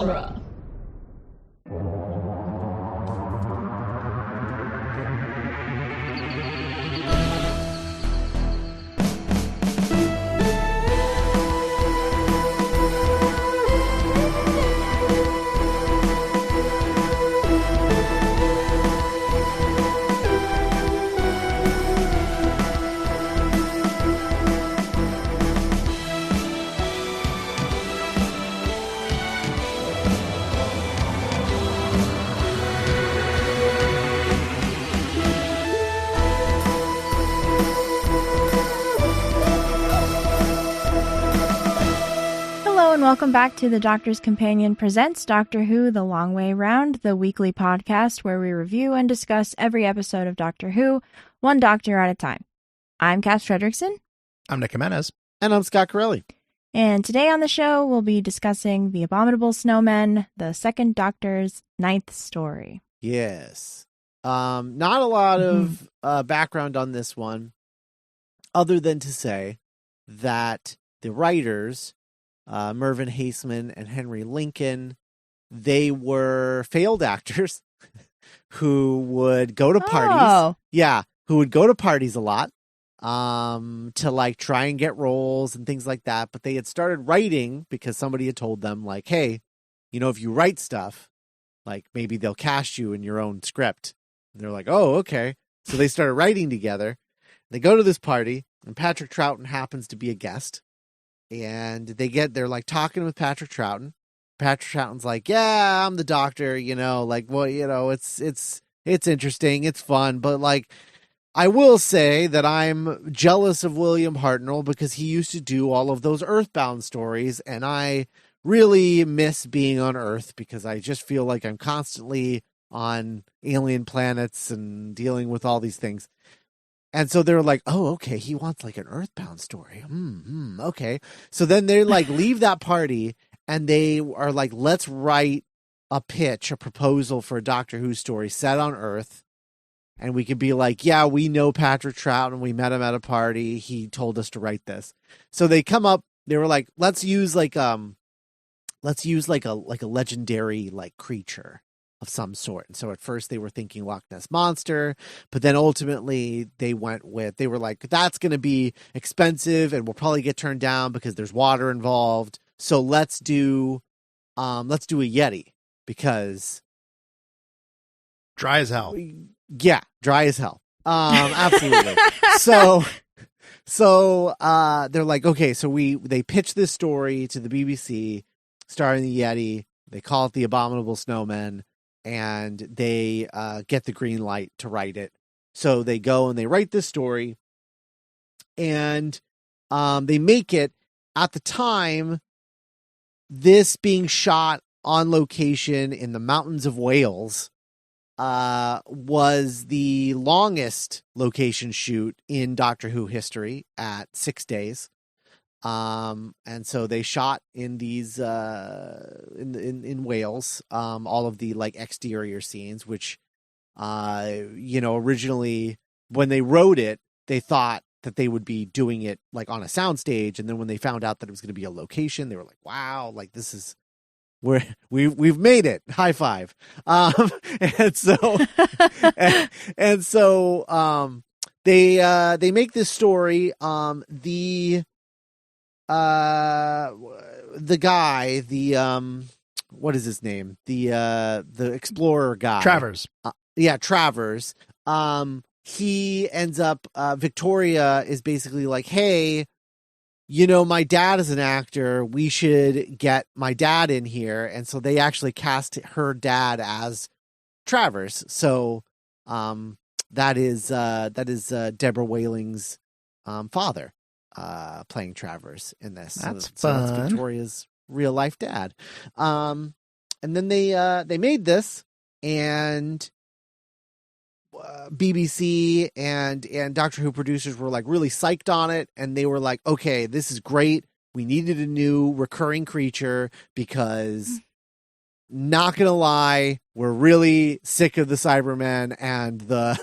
genre. Welcome back to The Doctor's Companion Presents Doctor Who The Long Way Round, the weekly podcast where we review and discuss every episode of Doctor Who, one doctor at a time. I'm Cass Fredrickson. I'm Nick Jimenez. And I'm Scott Corelli. And today on the show, we'll be discussing The Abominable Snowmen, the second Doctor's 9th story. Yes. Not a lot of background on this one, other than to say that the writers... Mervyn Haseman and Henry Lincoln, they were failed actors who would go to parties. Oh. Yeah, who would go to parties a lot to like try and get roles and things like that. But they had started writing because somebody had told them like, hey, you know, if you write stuff, like maybe they'll cast you in your own script. And they're like, oh, okay. So they started writing together. They go to this party and Patrick Troughton happens to be a guest. And they're like talking with Patrick Troughton. Patrick Troughton's like, yeah, I'm the doctor, you know, like, well, you know, it's interesting. It's fun. But like, I will say that I'm jealous of William Hartnell because he used to do all of those Earthbound stories. And I really miss being on Earth because I just feel like I'm constantly on alien planets and dealing with all these things. And so they're like, oh, okay, he wants like an Earthbound story. Okay. So then they like leave that party and they are like, let's write a proposal for a Doctor Who story set on Earth. And we could be like, yeah, we know Patrick Troughton. We met him at a party. He told us to write this. So they come up, they were like, let's use like a legendary like creature of some sort. And so at first they were thinking Loch Ness Monster, but then ultimately they were like, that's going to be expensive and we'll probably get turned down because there's water involved. So let's do a Yeti because dry as hell. Yeah, dry as hell. Absolutely. So they're like, okay, so they pitch this story to the BBC starring the Yeti. They call it The Abominable Snowmen. And they get the green light to write it. So they go and they write this story. And they make it at the time, this being shot on location in the mountains of Wales was the longest location shoot in Doctor Who history at 6 days. And so they shot in these, in Wales, all of the like exterior scenes, which, originally when they wrote it, they thought that they would be doing it like on a soundstage. And then when they found out that it was going to be a location, they were like, wow, like this is we've made it. High five. And so they make this story. The guy, what is his name? The explorer guy. Travers. Travers. He ends up, Victoria is basically like, hey, you know, my dad is an actor. We should get my dad in here. And so they actually cast her dad as Travers. So, that is Deborah Whaling's, father. Playing Travers in this. That's so fun. That's Victoria's real life dad. And then they made this, and BBC and Doctor Who producers were like really psyched on it, and they were like, okay, this is great. We needed a new recurring creature because, not gonna lie, we're really sick of the Cybermen and the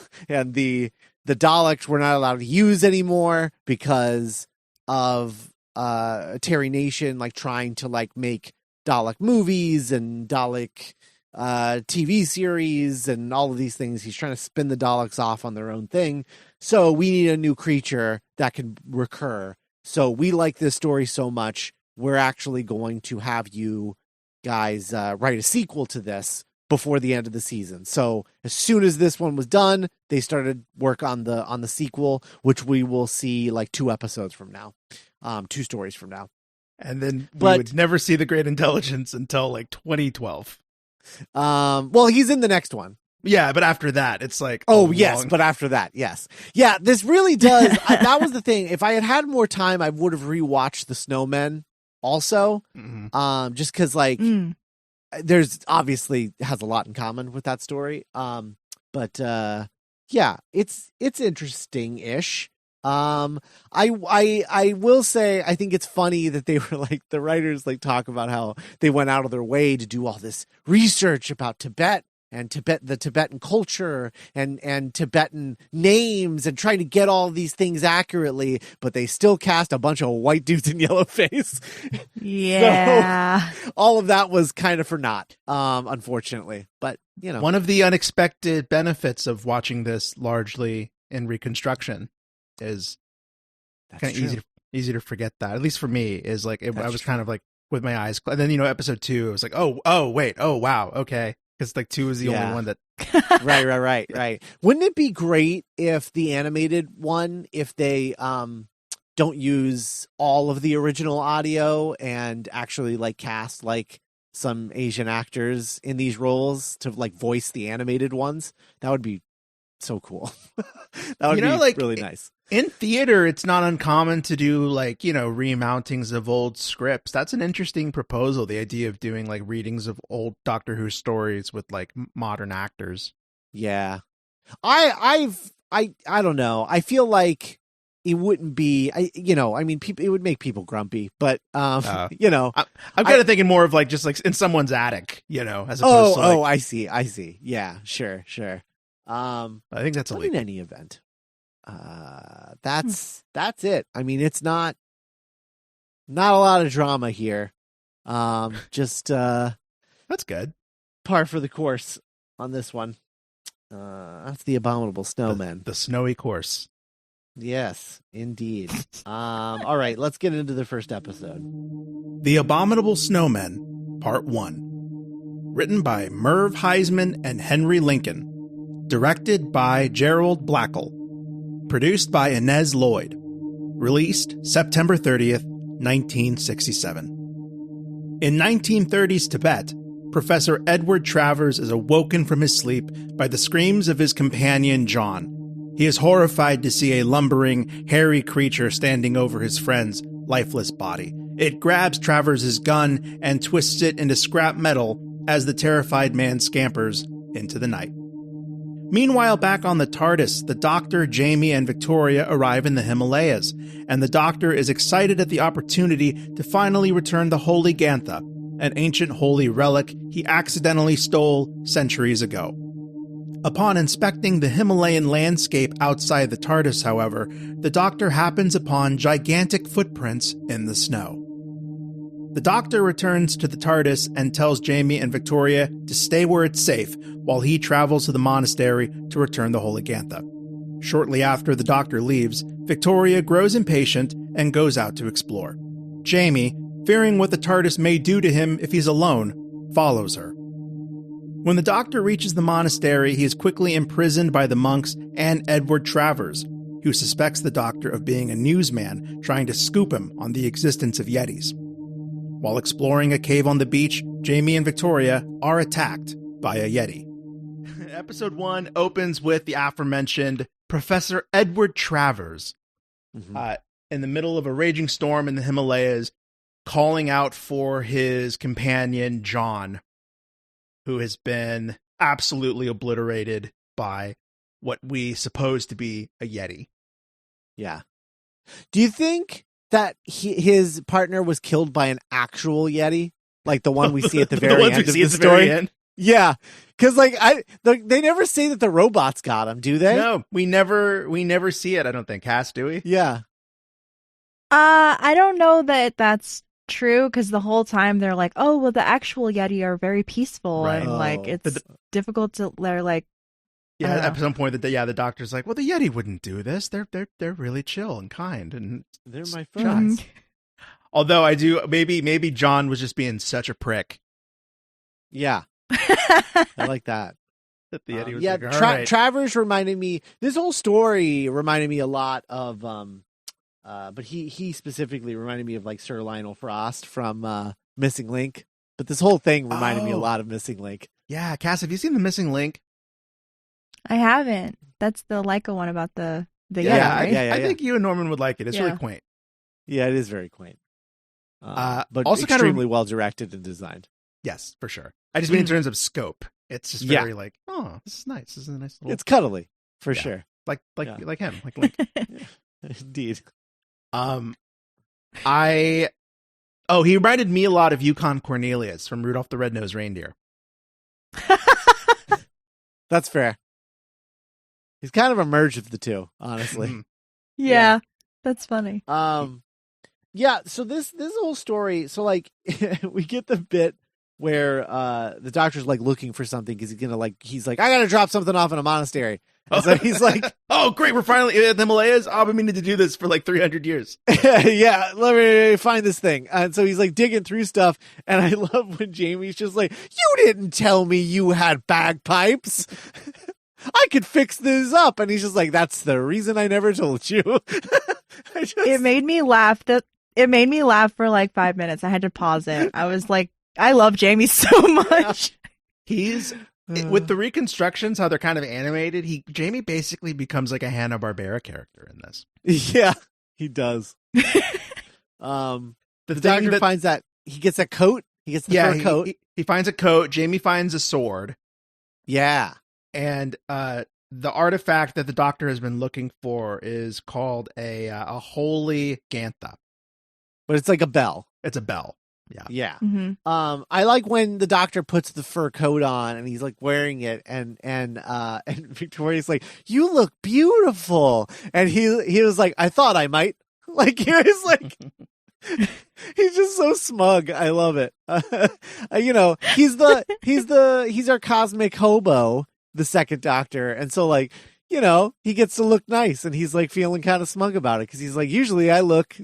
Daleks we're not allowed to use anymore because of Terry Nation like trying to like make Dalek movies and Dalek TV series and all of these things. He's trying to spin the Daleks off on their own thing. So we need a new creature that can recur. So we like this story so much, we're actually going to have you guys write a sequel to this before the end of the season. So as soon as this one was done, they started work on the sequel, which we will see like 2 episodes from now, 2 stories from now. And then we would never see the Great Intelligence until like 2012. Well, he's in the next one. Yeah, but after that, it's like yes, but after that, yes, yeah. This really does. That was the thing. If I had had more time, I would have rewatched the Snowmen also. Mm-hmm. Just because there's obviously has a lot in common with that story. But yeah, it's interesting-ish. I will say I think it's funny that they were like the writers like talk about how they went out of their way to do all this research about Tibet and the Tibetan culture and Tibetan names and trying to get all these things accurately, but they still cast a bunch of white dudes in yellow face. Yeah. So, all of that was kind of for naught, unfortunately. But, you know. One of the unexpected benefits of watching this largely in reconstruction is kind of easy to forget that. At least for me, is like I was kind of like with my eyes closed. And then, episode 2, it was like, oh, wait, oh, wow, okay. Because like 2 is the only one that right. Wouldn't it be great if the animated one, if they don't use all of the original audio and actually like cast like some Asian actors in these roles to like voice the animated ones? That would be so cool. That would be like, really nice. In theater, it's not uncommon to do like, remountings of old scripts. That's an interesting proposal. The idea of doing like readings of old Doctor Who stories with like modern actors. Yeah. I don't know. I feel like it wouldn't be, it would make people grumpy, but, I'm kind of thinking more of like, just like in someone's attic, as opposed to I see. Yeah, sure. I think that's in any event. That's it. I mean, it's not a lot of drama here. Just that's good. Par for the course on this one. That's the Abominable Snowmen. The snowy course. Yes, indeed. All right, let's get into the first episode. The Abominable Snowmen, Part 1. Written by Merv Heisman and Henry Lincoln. Directed by Gerald Blackall. Produced by Inez Lloyd. Released September 30th, 1967. In 1930s Tibet, Professor Edward Travers is awoken from his sleep by the screams of his companion John. He is horrified to see a lumbering, hairy creature standing over his friend's lifeless body. It grabs Travers' gun and twists it into scrap metal as the terrified man scampers into the night. Meanwhile, back on the TARDIS, the Doctor, Jamie, and Victoria arrive in the Himalayas, and the Doctor is excited at the opportunity to finally return the Holy Gantha, an ancient holy relic he accidentally stole centuries ago. Upon inspecting the Himalayan landscape outside the TARDIS, however, the Doctor happens upon gigantic footprints in the snow. The Doctor returns to the TARDIS and tells Jamie and Victoria to stay where it's safe while he travels to the monastery to return the Holy Gantha. Shortly after the Doctor leaves, Victoria grows impatient and goes out to explore. Jamie, fearing what the TARDIS may do to him if he's alone, follows her. When the Doctor reaches the monastery, he is quickly imprisoned by the monks and Edward Travers, who suspects the Doctor of being a newsman trying to scoop him on the existence of Yetis. While exploring a cave on the beach, Jamie and Victoria are attacked by a Yeti. Episode 1 opens with the aforementioned Professor Edward Travers in the middle of a raging storm in the Himalayas, calling out for his companion John, who has been absolutely obliterated by what we suppose to be a Yeti. Yeah. Do you think that his partner was killed by an actual Yeti, like the one we see at the very end of the story? Yeah, because they never say that the robots got him, do they? No, we never see it. I don't think. Cass, do we? Yeah. I don't know that that's true because the whole time they're like, oh, well, the actual Yeti are very peaceful Right. and like it's difficult to. They're like, yeah, at some point the doctor's like, well, the Yeti wouldn't do this. They're really chill and kind, and they're my friends. Although maybe John was just being such a prick. Yeah, I like that. That the Yeti was like, all right. Travers reminded me. This whole story reminded me a lot of, but he specifically reminded me of like Sir Lionel Frost from Missing Link. But this whole thing reminded me a lot of Missing Link. Yeah, Cass, have you seen the Missing Link? I haven't. That's the Leica one about the Yeti, right? Yeah, I think you and Norman would like it. It's really quaint. Yeah, it is very quaint. But also extremely well directed and designed. Yes, for sure. I just mean in terms of scope. It's just very like, oh, this is nice. This is a nice little. It's cuddly for sure. Like him, like Link. Indeed. He reminded me a lot of Yukon Cornelius from Rudolph the Red-Nosed Reindeer. That's fair. He's kind of a merge of the two, honestly. Yeah, that's funny. Yeah, so this whole story, so like we get the bit where the doctor's like looking for something because he's like, I gotta drop something off in a monastery. And so he's like, oh great, we're finally in the Himalayas. I've been meaning to do this for like 300 years. Yeah, let me find this thing. And so he's like digging through stuff, and I love when Jamie's just like, you didn't tell me you had bagpipes. I could fix this up. And he's just like, that's the reason I never told you. It made me laugh. It made me laugh for like 5 minutes. I had to pause it. I was like, I love Jamie so much. He's with the reconstructions, how they're kind of animated. Jamie basically becomes like a Hanna-Barbera character in this. Yeah, he does. The doctor finds that he gets a coat. He gets the fur coat. He finds a coat. Jamie finds a sword. Yeah. And the artifact that the doctor has been looking for is called a holy Gantha. But it's like a bell. It's a bell. Yeah. Yeah. Mm-hmm. I like when the doctor puts the fur coat on and he's like wearing it and Victoria's like, you look beautiful. And he was like, I thought I might. Like, he was like, he's just so smug. I love it. He's our cosmic hobo, the second doctor. And so like, he gets to look nice and he's like feeling kind of smug about it. Cause he's like, usually I look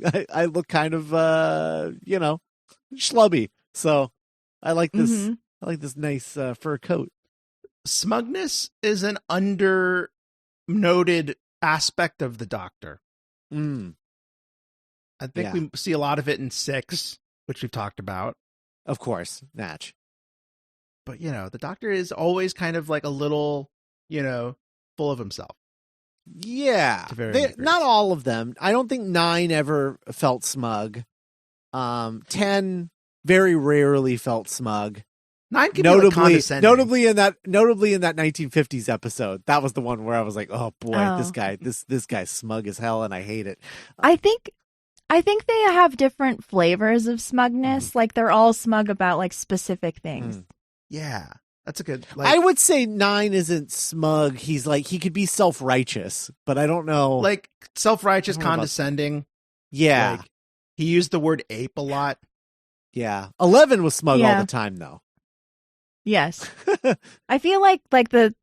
kind of, schlubby. So I like this. Mm-hmm. I like this nice fur coat. Smugness is an under-noted aspect of the doctor. I think we see a lot of it in 6, which we've talked about. Of course, Natch. But, the doctor is always kind of like a little, full of himself. Yeah. Not all of them. I don't think 9 ever felt smug. 10 very rarely felt smug. 9 can be like condescending. Notably in that 1950s episode. That was the one where I was like, oh boy, this guy's smug as hell and I hate it. I think they have different flavors of smugness. Like they're all smug about like specific things. Yeah. That's a good. I would say 9 isn't smug. He's like, he could be self-righteous, but I don't know. Like self-righteous, condescending. Yeah. Like, he used the word ape a lot. Yeah. 11 was smug all the time though. Yes. I feel like the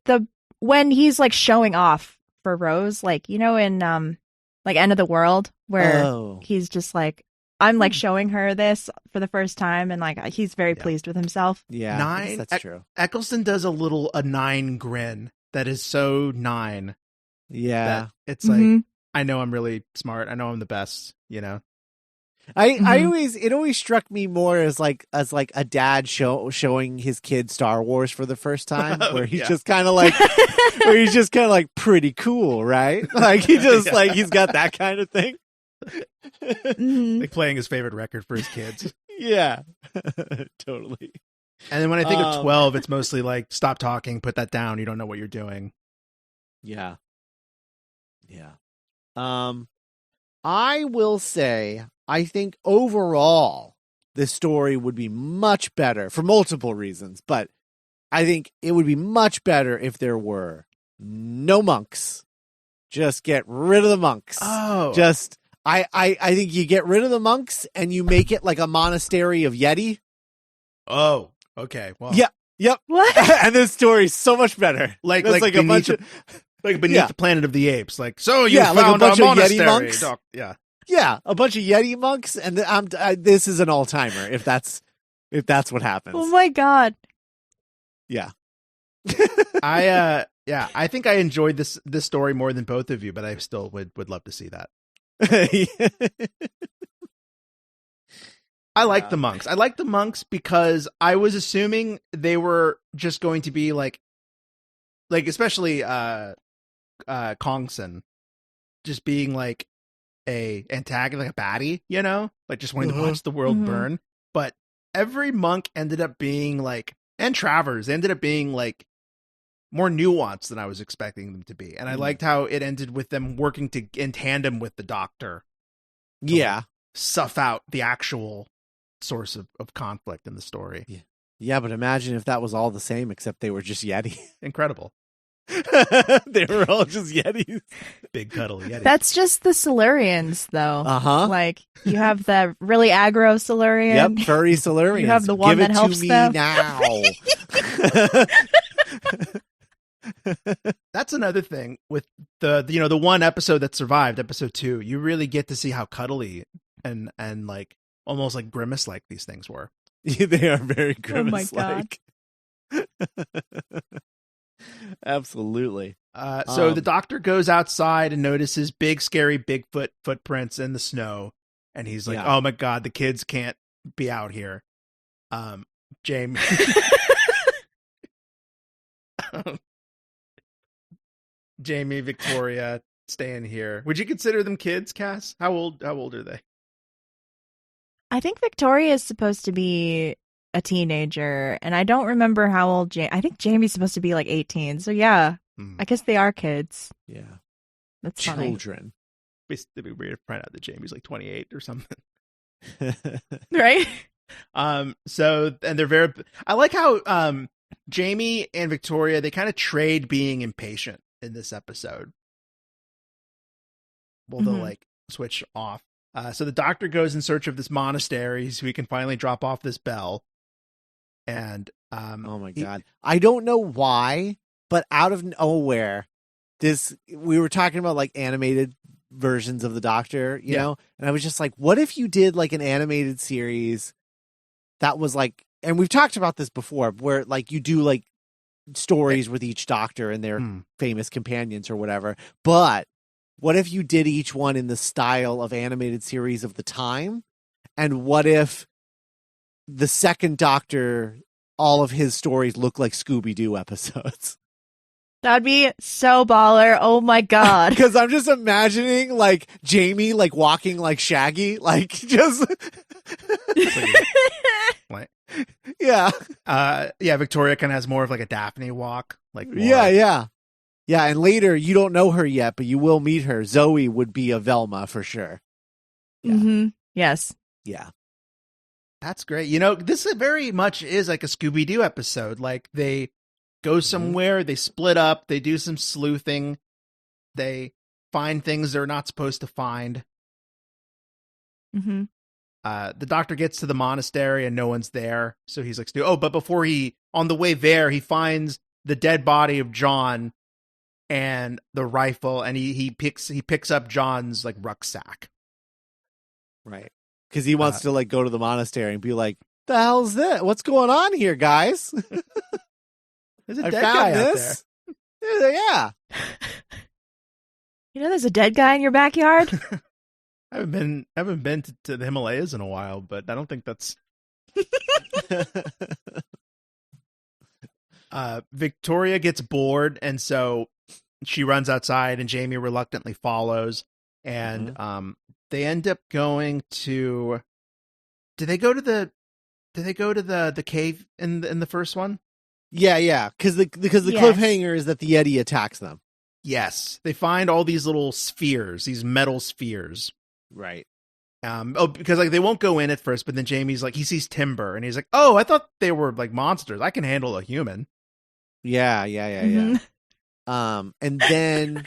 when he's like showing off for Rose, like, in like End of the World, where he's just like, I'm like showing her this for the first time, and like he's very pleased with himself. Yeah, 9, that's true. Eccleston does a 9 grin that is so 9. Yeah, it's like, I know I'm really smart. I know I'm the best. It always struck me more as like a dad showing his kid Star Wars for the first time, where he's just kind of like, pretty cool, right? Like he just like he's got that kind of thing. Like playing his favorite record for his kids. Yeah, totally. And then when I think of 12, it's mostly like, stop talking, put that down. You don't know what you're doing. Yeah. I will say, I think overall, this story would be much better for multiple reasons, but I think it would be much better if there were no monks. Just get rid of the monks. Oh. I think you get rid of the monks and you make it like a monastery of Yeti. Oh, okay. Well, yeah, yep. What? And this story is so much better. Like a bunch of beneath the Planet of the Apes. Like, so you like found a bunch a of monastery. Yeti monks. Yeah. A bunch of Yeti monks, and this is an all timer. If that's what happens. Oh my god. Yeah. I think I enjoyed this story more than both of you, but I still would love to see that. I like the monks. I like the monks because I was assuming they were just going to be like especially Kongson just being like a antagonist, like a baddie, you know, like just wanting to watch the world burn. But every monk ended up being like, and Travers ended up being like more nuanced than I was expecting them to be. And I liked how it ended with them working in tandem with the doctor. Yeah. Suss out the actual source of conflict in the story. Yeah, but imagine if that was all the same, except they were just Yeti. Incredible. They were all just Yetis. Big cuddly Yeti. That's just the Silurians, though. Uh-huh. Like, you have the really aggro Silurian. Yep, furry Silurians. You have the one Give that it helps to me them. now. That's another thing with the one episode that survived, episode 2. You really get to see how cuddly and like almost like Grimace like these things were. They are very Grimace God. like. Absolutely. So the doctor goes outside and notices big scary Bigfoot footprints in the snow, and he's like, "Oh my god, the kids can't be out here." Jamie. Jamie, Victoria, staying here. Would you consider them kids, Cass? How old are they? I think Victoria is supposed to be a teenager, and I don't remember how old I think Jamie's supposed to be like 18. So yeah, I guess they are kids. Yeah. That's children. It'd be weird to find out that Jamie's like 28 or something. Right? So, and they're very, I like how Jamie and Victoria, they kind of trade being impatient in this episode. Well, they'll like switch off. So the doctor goes in search of this monastery so he can finally drop off this bell. And oh my god, I don't know why, but out of nowhere, we were talking about like animated versions of the Doctor, you know, and I was just like, what if you did like an animated series that was like, and we've talked about this before, where like you do like stories with each Doctor and their famous companions or whatever, but what if you did each one in the style of animated series of the time? And what if the second Doctor, all of his stories look like Scooby-Doo episodes? That'd be so baller. Oh my god. Because I'm just imagining like Jamie like walking like Shaggy, like just yeah. Victoria kind of has more of like a Daphne walk. Like Yeah, and later you don't know her yet, but you will meet her. Zoe would be a Velma for sure. Yeah. Yes. Yeah. That's great. You know, this very much is like a Scooby-Doo episode. Like they go somewhere, they split up, they do some sleuthing, they find things they're not supposed to find. The doctor gets to the monastery and no one's there, so he's like, "Oh!" But before on the way there, he finds the dead body of John and the rifle, and he picks up John's like rucksack, right? Because he wants to like go to the monastery and be like, "The hell's this? What's going on here, guys?" There's a dead guy out there. Yeah. You know, there's a dead guy in your backyard. I haven't been to the Himalayas in a while, but I don't think that's. Victoria gets bored, and so she runs outside, and Jamie reluctantly follows. And they end up going to. Did they go to the cave in the first one? Yeah. Because the cliffhanger is that the Yeti attacks them. Yes, they find all these little spheres, these metal spheres. Right. Because like they won't go in at first, but then Jamie's like, he sees timber, and he's like, "Oh, I thought they were like monsters. I can handle a human." Yeah. And then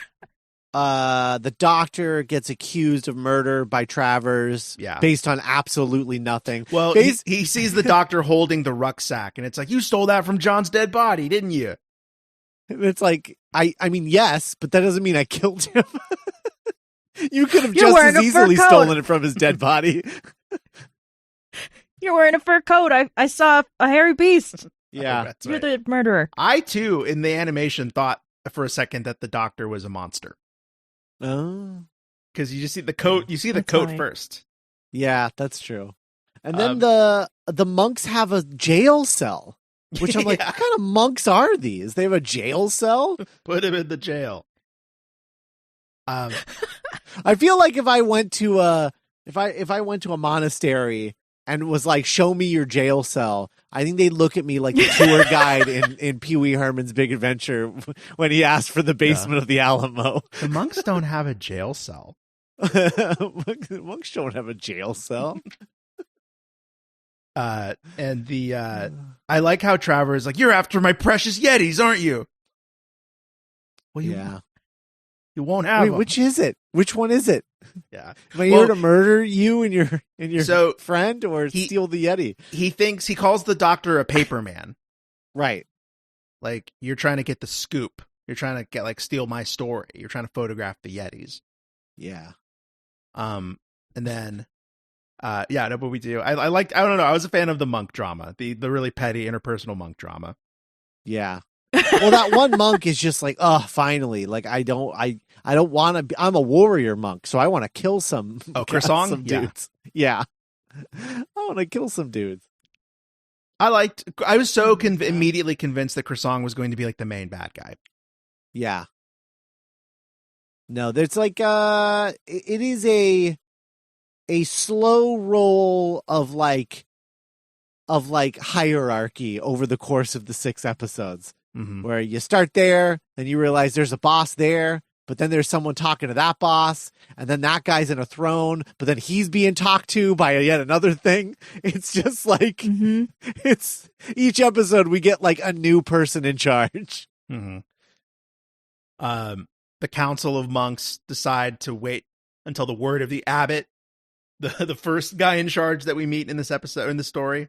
the doctor gets accused of murder by Travers based on absolutely nothing. Well, he sees the doctor holding the rucksack, and it's like, you stole that from John's dead body, didn't you? It's like, I mean, yes, but that doesn't mean I killed him. You could have just as easily stolen it from his dead body. You're wearing a fur coat. I saw a hairy beast. Yeah. Oh, you're the murderer. I, too, in the animation, thought for a second that the doctor was a monster. Oh. Because you just see the coat. You see the coat first. Yeah, that's true. And then the monks have a jail cell, which I'm like, what kind of monks are these? They have a jail cell? Put him in the jail. I feel like if I went to a monastery and was like, show me your jail cell, I think they'd look at me like the tour guide in Pee Wee Herman's Big Adventure when he asked for the basement of the Alamo. The monks don't have a jail cell. Monks don't have a jail cell. I like how Travers like, you're after my precious Yetis, aren't you? Well, you won't have them. Which is it? Which one is it? Yeah. Am I here to murder you and your friend, or steal the Yeti? He calls the doctor a paper man. Right. Like, you're trying to get the scoop. You're trying to steal my story. You're trying to photograph the Yetis. Yeah. And then, no, but we do. I don't know. I was a fan of the monk drama, the really petty interpersonal monk drama. Yeah. Well, that one monk is just like, oh, finally. Like, I don't want to be, I'm a warrior monk, so I want to kill some dudes. Yeah. I want to kill some dudes. I was so immediately convinced that Croissant was going to be like the main bad guy. Yeah. No, there's like, it is a slow roll of hierarchy over the course of the 6 episodes. Mm-hmm. Where you start there, then you realize there's a boss there, but then there's someone talking to that boss, and then that guy's in a throne, but then he's being talked to by yet another thing. It's just like, it's each episode we get like a new person in charge. Mm-hmm. The council of monks decide to wait until the word of the abbot, the first guy in charge that we meet in this episode, in the story.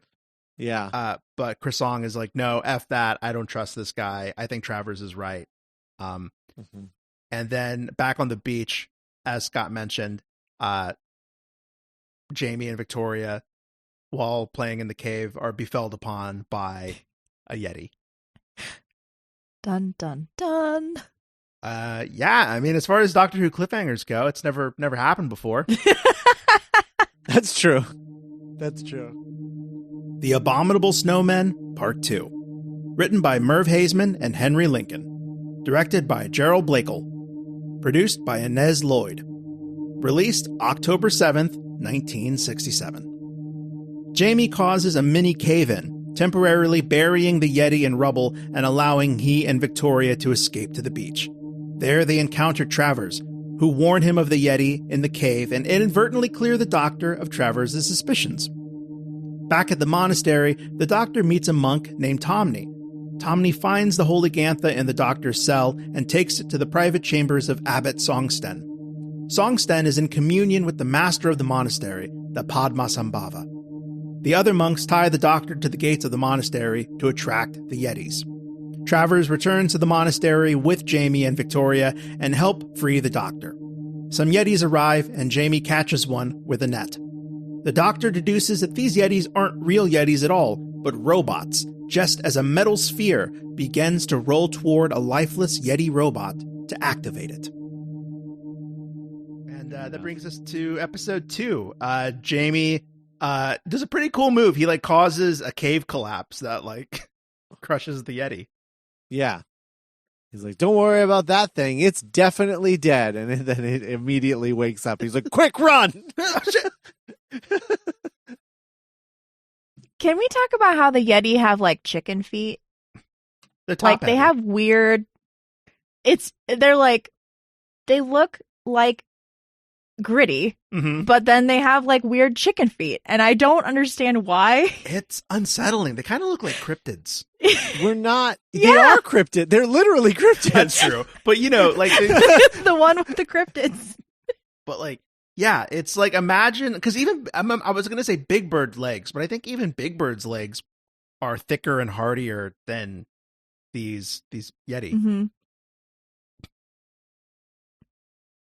Yeah. But Croissant is like, no, F that. I don't trust this guy. I think Travers is right. And then back on the beach, as Scott mentioned, Jamie and Victoria, while playing in the cave, are befelled upon by a Yeti. Dun, dun, dun. I mean, as far as Doctor Who cliffhangers go, it's never happened before. That's true. That's true. The Abominable Snowmen, Part 2. Written by Merv Haseman and Henry Lincoln. Directed by Gerald Blakel. Produced by Inez Lloyd. Released October 7th, 1967. Jamie causes a mini cave-in, temporarily burying the Yeti in rubble and allowing he and Victoria to escape to the beach. There they encounter Travers, who warn him of the Yeti in the cave and inadvertently clear the doctor of Travers' suspicions. Back at the monastery, the doctor meets a monk named Tomney. Tomney finds the Holy Gantha in the doctor's cell and takes it to the private chambers of Abbot Songsten. Songsten is in communion with the master of the monastery, the Padmasambhava. The other monks tie the doctor to the gates of the monastery to attract the Yetis. Travers returns to the monastery with Jamie and Victoria and help free the doctor. Some Yetis arrive and Jamie catches one with a net. The doctor deduces that these Yetis aren't real Yetis at all, but robots, just as a metal sphere begins to roll toward a lifeless Yeti robot to activate it. And that brings us to episode 2. Jamie does a pretty cool move. He causes a cave collapse that crushes the Yeti. Yeah. He's like, don't worry about that thing. It's definitely dead. And then it immediately wakes up. He's like, quick, run! Can we talk about how the Yeti have chicken feet? They're top they have weird. They look like gritty, Mm-hmm. but then they have like weird chicken feet, and I don't understand why. It's unsettling. They kind of look like cryptids. We're not. They Yeah. are cryptid. They're literally cryptids. That's true. But like, The one with the cryptids. but like, yeah, it's like, imagine, because even I was gonna say Big Bird legs, but I think even Big Bird's legs are thicker and hardier than these Yeti. Mm-hmm.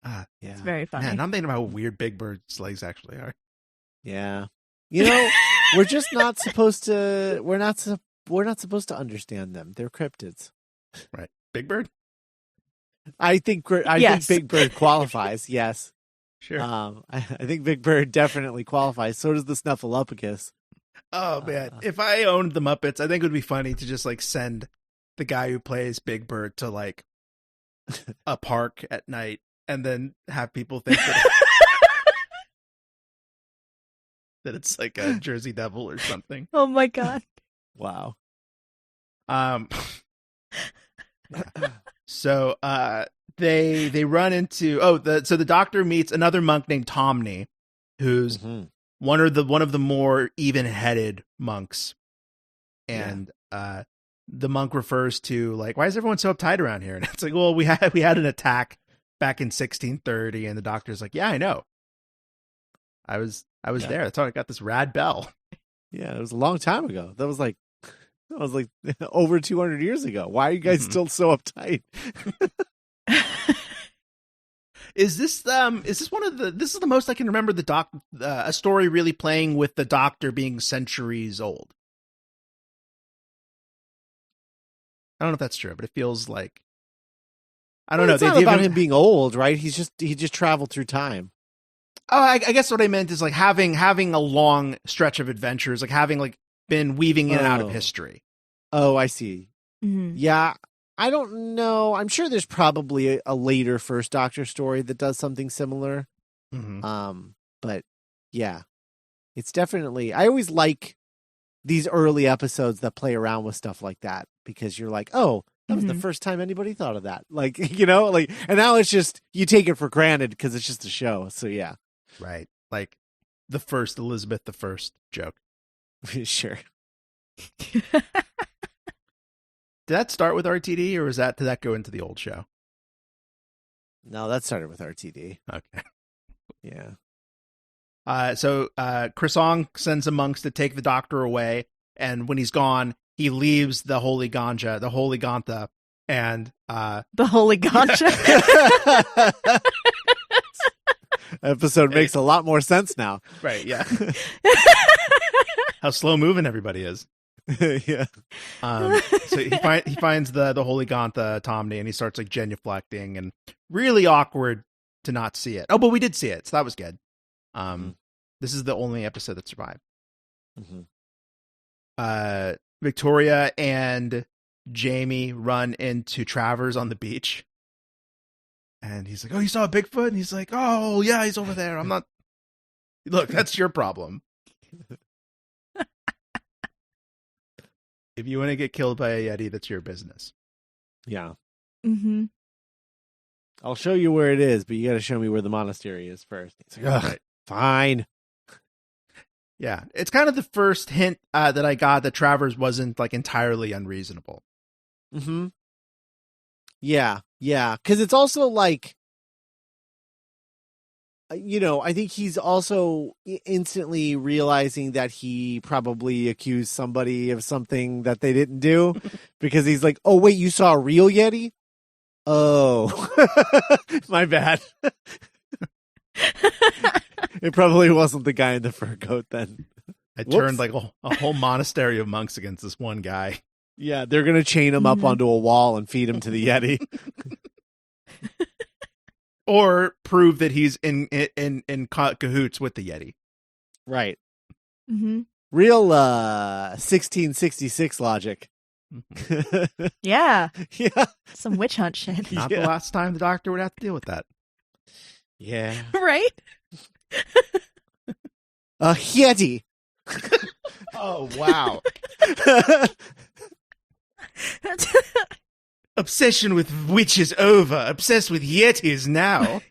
Yeah. It's very funny. Man, I'm thinking about how weird Big Bird's legs actually are. Yeah. You know, we're just not supposed to. We're not supposed to understand them. They're cryptids. Right, Big Bird. I think Yes. Big Bird qualifies. Yes. Sure. I think Big Bird definitely qualifies. So does the Snuffleupagus. Oh man, if I owned the Muppets, I think it would be funny to just like send the guy who plays Big Bird to like a park at night, and then have people think that it's like a Jersey Devil or something. Oh my god. Wow. So they run into so the doctor meets another monk named Tomney, who's Mhm. one of the more even-headed monks, and the monk refers to like, why is everyone so uptight around here? And it's like, well, we had an attack back in 1630, and the doctor's like, yeah, I know. I was there. That's how I got this rad bell. Yeah, it was a long time ago. That was like over 200 years ago. Why are you guys still so uptight? Is this one of the? This is the most I can remember a story really playing with the doctor being centuries old. I don't know if that's true, but it feels like, I don't know. It's not about him being old, right? He just traveled through time. Oh, I guess what I meant is like having a long stretch of adventures, like having like been weaving in and out of history. Oh, I see. Mm-hmm. Yeah, I don't know. I'm sure there's probably a later First Doctor story that does something similar. Mm-hmm. But yeah, it's definitely. I always like these early episodes that play around with stuff like that, because you're like, oh, that was the first time anybody thought of that. Like, you know, like, and now it's just, you take it for granted because it's just a show. So yeah. Right. Like the first Elizabeth I joke. Sure. Did that start with RTD, or did that go into the old show? No, that started with RTD. Okay. Yeah. So Chris Ong sends the monks to take the doctor away, and when he's gone, he leaves the holy Gantha, and The holy ganja. Episode makes a lot more sense now. right, yeah. How slow moving everybody is. Yeah. So he finds the holy Gantha Tomney, and he starts like genuflecting, and really awkward to not see it. Oh, but we did see it, so that was good. This is the only episode that survived. Mm-hmm. Victoria and Jamie run into Travers on the beach, and he's like, "Oh, you saw a Bigfoot?" And he's like, "Oh, yeah, he's over there. I'm not." Look, that's your problem. If you want to get killed by a Yeti, that's your business. Yeah. Mm-hmm. I'll show you where it is, but you got to show me where the monastery is first. He's like, Right. Fine. Yeah, it's kind of the first hint that I got that Travers wasn't like entirely unreasonable. Mm-hmm. Yeah, yeah. Because it's also like, you know, I think he's also instantly realizing that he probably accused somebody of something that they didn't do, because he's like, oh, wait, you saw a real Yeti? Oh, my bad. It probably wasn't the guy in the fur coat then. I turned like a whole monastery of monks against this one guy. Yeah, they're going to chain him up onto a wall and feed him to the Yeti. Or prove that he's in cahoots with the Yeti. Right. Mm-hmm. Real 1666 logic. Mm-hmm. Yeah. Yeah. Some witch hunt shit. Not the last time the doctor would have to deal with that. Yeah. Right? A Yeti. Oh, wow. Obsession with witches over. Obsessed with Yetis now.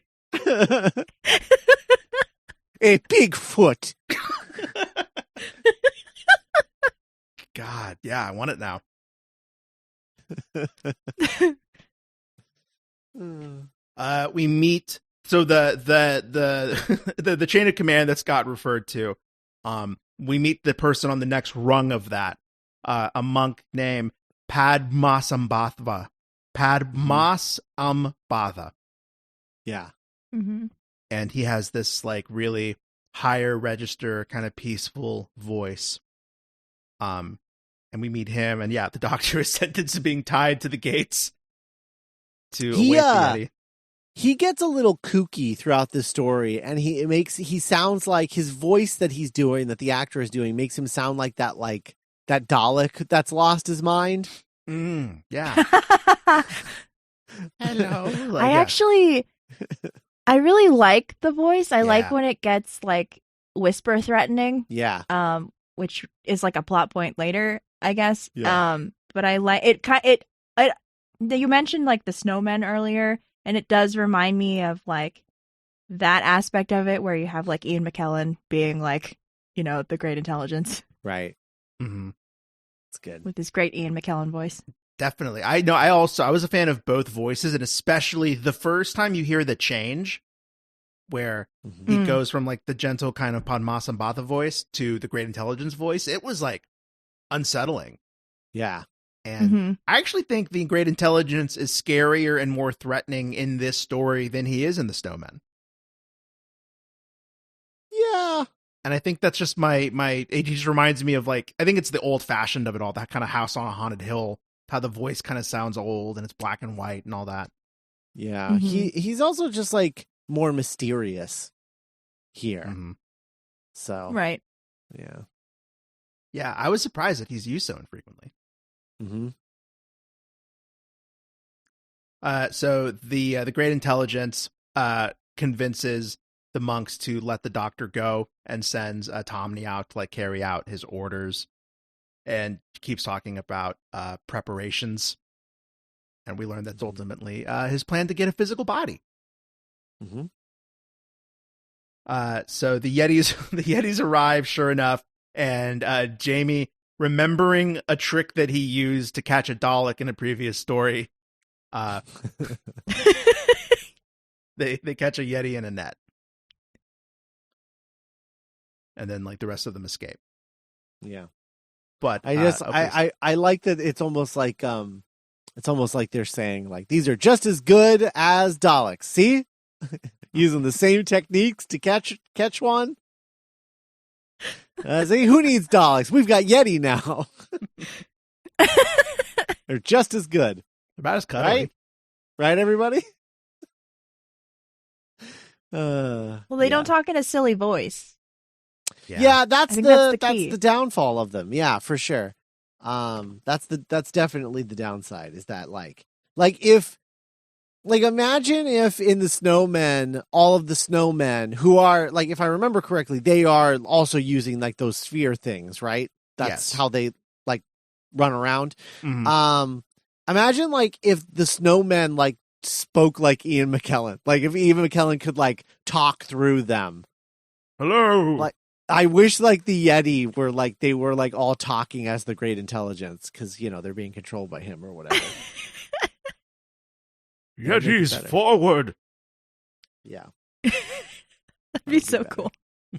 A Bigfoot. God, yeah, I want it now. We meet the chain of command that Scott referred to. We meet the person on the next rung of that, a monk named Padmasambhava. Padmasambhava. Yeah. Mm-hmm. And he has this like really higher register, kind of peaceful voice. And we meet him, and yeah, the doctor is sentenced to being tied to the gates to await the Yeti. He gets a little kooky throughout this story, and he sounds like his voice that he's doing, that the actor is doing, makes him sound like that Dalek that's lost his mind. Yeah. Hello. I really like the voice. I like when it gets like whisper threatening. Yeah. Which is like a plot point later, I guess. Yeah. But I like it. You mentioned like the snowmen earlier, and it does remind me of like that aspect of it where you have like Ian McKellen being like, you know, the great intelligence. Right. Mm-hmm. It's good. With his great Ian McKellen voice. Definitely. I know. I was a fan of both voices, and especially the first time you hear the change where he goes from like the gentle kind of Padmasambhava voice to the great intelligence voice. It was like unsettling. Yeah. And I actually think the great intelligence is scarier and more threatening in this story than he is in the Snowmen. Yeah. And I think that's just it just reminds me of like, I think it's the old fashioned of it all, that kind of house on a haunted hill, how the voice kind of sounds old and it's black and white and all that. Yeah. He's also just like more mysterious here. So. Right. Yeah. Yeah. I was surprised that he's used so infrequently. So the great intelligence convinces the monks to let the doctor go and sends Tomney out to like carry out his orders, and keeps talking about preparations. And we learn that's ultimately his plan to get a physical body. So the Yetis arrive, sure enough, and Jamie, remembering a trick that he used to catch a Dalek in a previous story, they catch a Yeti in a net, and then like the rest of them escape. Yeah, but I like that it's almost like they're saying like these are just as good as Daleks. See, using the same techniques to catch one. See, who needs Daleks? We've got Yeti now. They're just as good. About as cuddly. Right, everybody? Well, they don't talk in a silly voice. Yeah, that's the downfall of them. Yeah, for sure. That's definitely the downside, is that like if imagine if in the Snowmen, all of the Snowmen who are like, if I remember correctly, they are also using like those sphere things, right? That's how they like run around. Imagine like if the Snowmen like spoke like Ian McKellen, like if Ian McKellen could like talk through them. Hello. Like, I wish like the Yeti were like, they were like all talking as the great intelligence, because you know they're being controlled by him or whatever. Yetis forward. Yeah. That'd be so cool.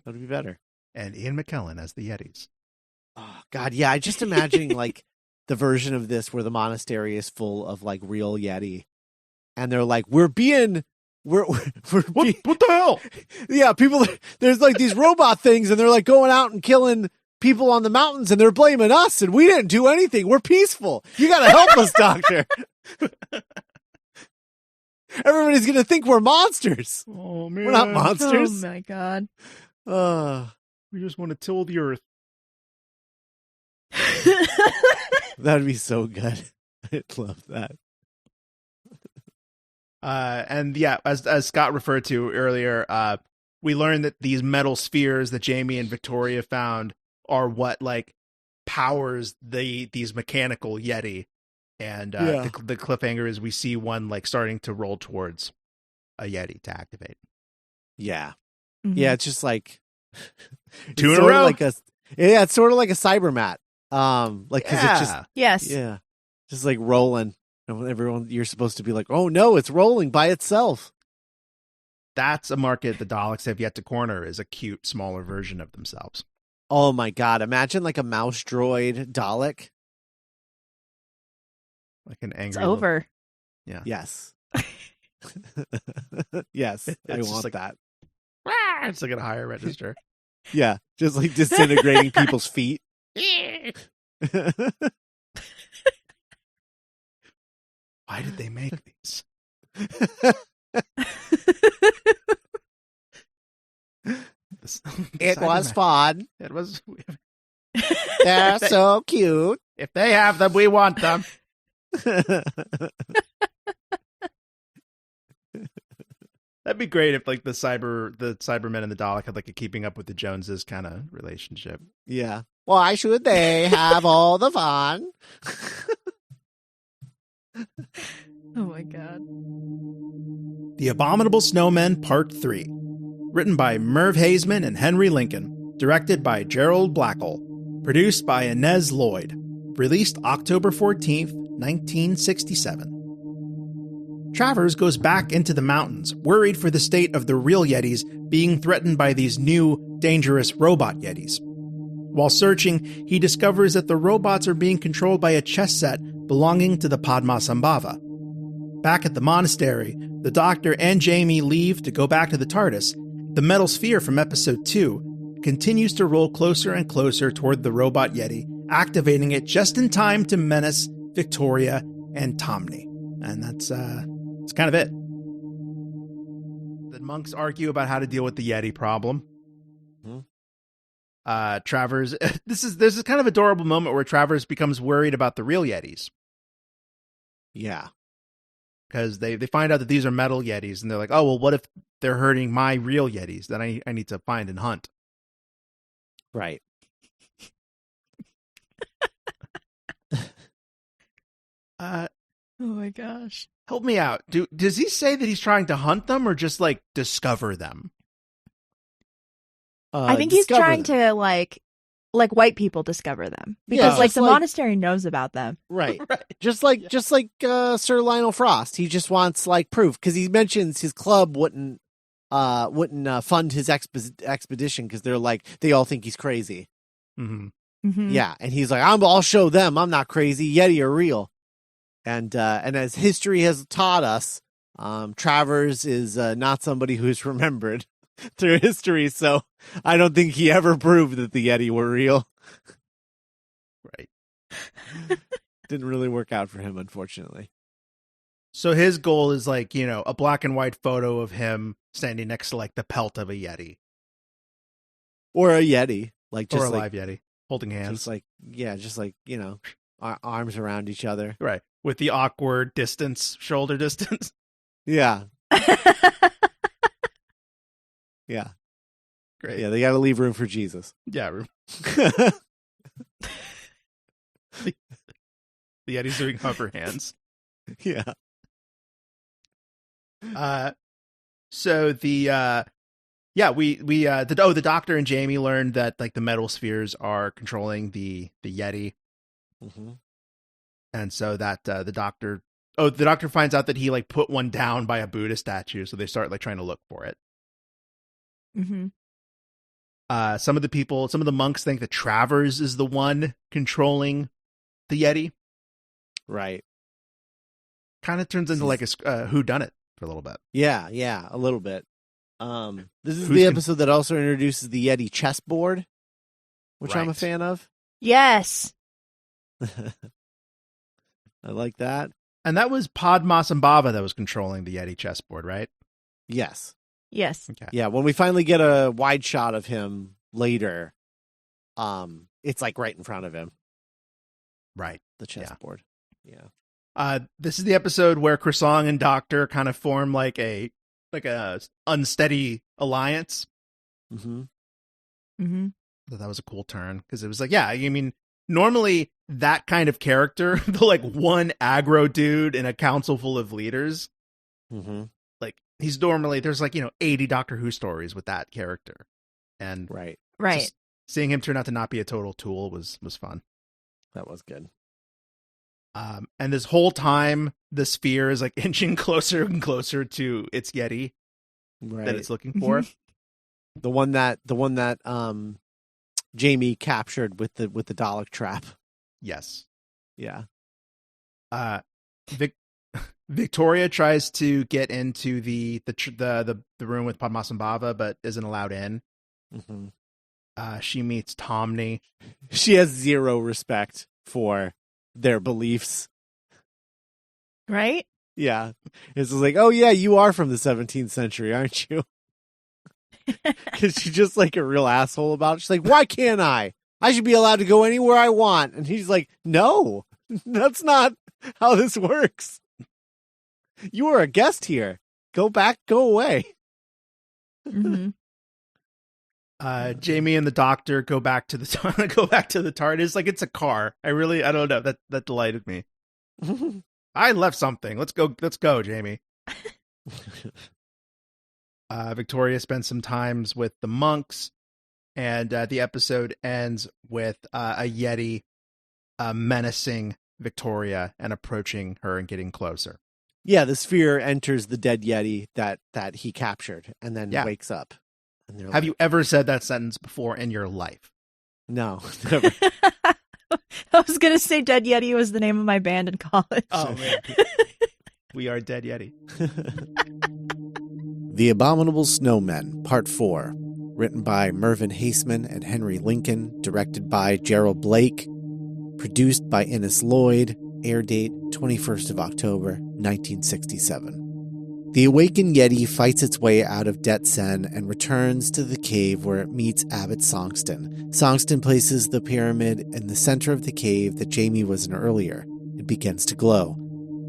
That'd be better. And Ian McKellen as the Yetis. Oh God, yeah. I just imagining like the version of this where the monastery is full of like real Yeti, and they're like, we're what the hell? Yeah, people. There's like these robot things, and they're like going out and killing people on the mountains, and they're blaming us, and we didn't do anything. We're peaceful. You got to help us, doctor. Everybody's gonna think we're monsters. Oh man, we're not monsters. Oh my God. We just want to till the earth. That'd be so good. I'd love that. And yeah, as Scott referred to earlier, we learned that these metal spheres that Jamie and Victoria found are what like powers these mechanical Yeti. And the cliffhanger is we see one like starting to roll towards a Yeti to activate. Yeah. Yeah, it's just like two in a sort of row. It's sort of like a cyber mat. Like because it's just Yes. just like rolling. And everyone, you're supposed to be like, oh no, it's rolling by itself. That's a market the Daleks have yet to corner, is a cute, smaller version of themselves. Oh my god! Imagine like a mouse droid Dalek. Like an angry. It's over. Yeah. Yes. Yes, I want like, that. It's like a higher register. Yeah, just like disintegrating people's feet. Why did they make these? It was fun. It was. They're so cute. If they have them, we want them. That'd be great if like the Cybermen and the Dalek had like a keeping up with the Joneses kind of relationship. Yeah. Why should they have all the fun? Oh my god. The Abominable Snowmen Part 3. Written by Merv Haseman and Henry Lincoln. Directed by Gerald Blackall. Produced by Inez Lloyd. Released October 14th, 1967. Travers goes back into the mountains, worried for the state of the real Yetis being threatened by these new, dangerous robot Yetis. While searching, he discovers that the robots are being controlled by a chess set belonging to the Padmasambhava. Back at the monastery, the Doctor and Jamie leave to go back to the TARDIS. The metal sphere from Episode 2 continues to roll closer and closer toward the robot Yeti, activating it just in time to menace Victoria and Tomney. And that's kind of it. The monks argue about how to deal with the Yeti problem. Travers, there's this kind of adorable moment where Travers becomes worried about the real Yetis. Yeah. Because they find out that these are metal Yetis, and they're like, oh, well, what if they're hurting my real Yetis that I need to find and hunt? Right. Oh my gosh. Help me out. Does he say that he's trying to hunt them or just like discover them? I think he's trying to like white people discover them because like the monastery knows about them. Right. Just like Sir Lionel Frost. He just wants like proof because he mentions his club wouldn't fund his expedition because they all think he's crazy. Mm-hmm. Mm-hmm. Yeah, and he's like, I'll show them I'm not crazy. Yeti are real. And as history has taught us, Travers is not somebody who's remembered through history, so I don't think he ever proved that the Yeti were real. Right. Didn't really work out for him, unfortunately. So his goal is like, a black and white photo of him standing next to like the pelt of a Yeti. Or a Yeti. Or a live Yeti. Holding hands. Just like, arms around each other. Right. With the awkward shoulder distance. Yeah. Yeah. Great. Yeah, they got to leave room for Jesus. Yeah. The Yeti's doing hover hands. Yeah. So the the Doctor and Jamie learned that like the metal spheres are controlling the Yeti. Mm-hmm. And so that the Doctor finds out that he like put one down by a Buddhist statue, so they start like trying to look for it. Mm-hmm. Some of the monks think that Travers is the one controlling the Yeti. Right. Kind of turns into like a whodunit for a little bit. Yeah, a little bit. This is the episode that also introduces the Yeti chessboard, which I'm a fan of. Yes. I like that. And that was Padmasambhava that was controlling the Yeti chessboard, right? Yes. Yes. Okay. Yeah, when we finally get a wide shot of him later, it's like right in front of him. Right. The chessboard. Yeah. This is the episode where Krasong and Doctor kind of form like a unsteady alliance. Mm-hmm. Mm-hmm. That was a cool turn because it was like, normally that kind of character, the like one aggro dude in a council full of leaders, mm-hmm. like he's normally, there's like, 80 Doctor Who stories with that character. And Right. just seeing him turn out to not be a total tool was fun. That was good. And this whole time, the sphere is like inching closer and closer to its Yeti that it's looking for. The one that Jamie captured with the Dalek trap. Yes. Yeah. Victoria tries to get into the room with Padmasambhava, but isn't allowed in. Mm-hmm. She meets Tomney. She has zero respect for their beliefs. Right? Yeah. It's like, oh yeah, you are from the 17th century, aren't you? Because she's just like a real asshole about it. She's like, why can't I? I should be allowed to go anywhere I want. And he's like, no, that's not how this works. You are a guest here. Go back, go away. Mm-hmm. Jamie and the Doctor go back to the TARDIS like it's a car. I don't know. That delighted me. I left something. Let's go, Jamie. Victoria spends some times with the monks, and the episode ends with a Yeti menacing Victoria and approaching her and getting closer. Yeah, the sphere enters the dead Yeti that he captured and then wakes up. And Have you ever said that sentence before in your life? No, never. I was going to say Dead Yeti was the name of my band in college. Oh, man. We are Dead Yeti. The Abominable Snowmen, Part 4. Written by Mervyn Haseman and Henry Lincoln. Directed by Gerald Blake. Produced by Innes Lloyd. Air date 21st of October, 1967. The awakened Yeti fights its way out of Det Sen and returns to the cave where it meets Abbot Songsten. Songsten places the pyramid in the center of the cave that Jamie was in earlier. It begins to glow.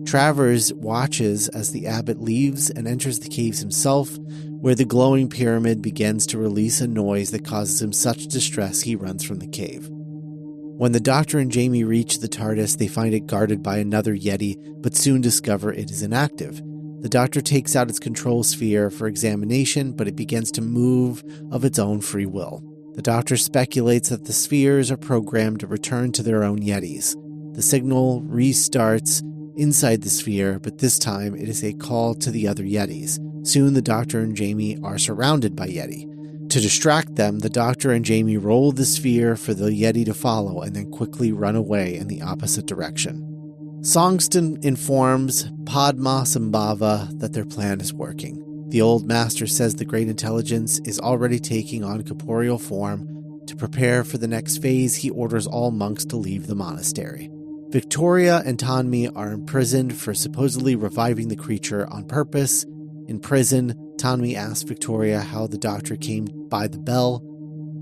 Travers watches as the abbot leaves and enters the caves himself, where the glowing pyramid begins to release a noise that causes him such distress he runs from the cave. When the Doctor and Jamie reach the TARDIS, they find it guarded by another Yeti, but soon discover it is inactive. The Doctor takes out its control sphere for examination, but it begins to move of its own free will. The Doctor speculates that the spheres are programmed to return to their own Yetis. The signal restarts inside the sphere, but this time it is a call to the other Yetis. Soon the Doctor and Jamie are surrounded by Yeti. To distract them, the Doctor and Jamie roll the sphere for the Yeti to follow and then quickly run away in the opposite direction. Songsten informs Padmasambhava that their plan is working. The old master says the great intelligence is already taking on corporeal form. To prepare for the next phase, he orders all monks to leave the monastery. Victoria and Tanmi are imprisoned for supposedly reviving the creature on purpose. In prison, Tanmi asks Victoria how the Doctor came by the bell.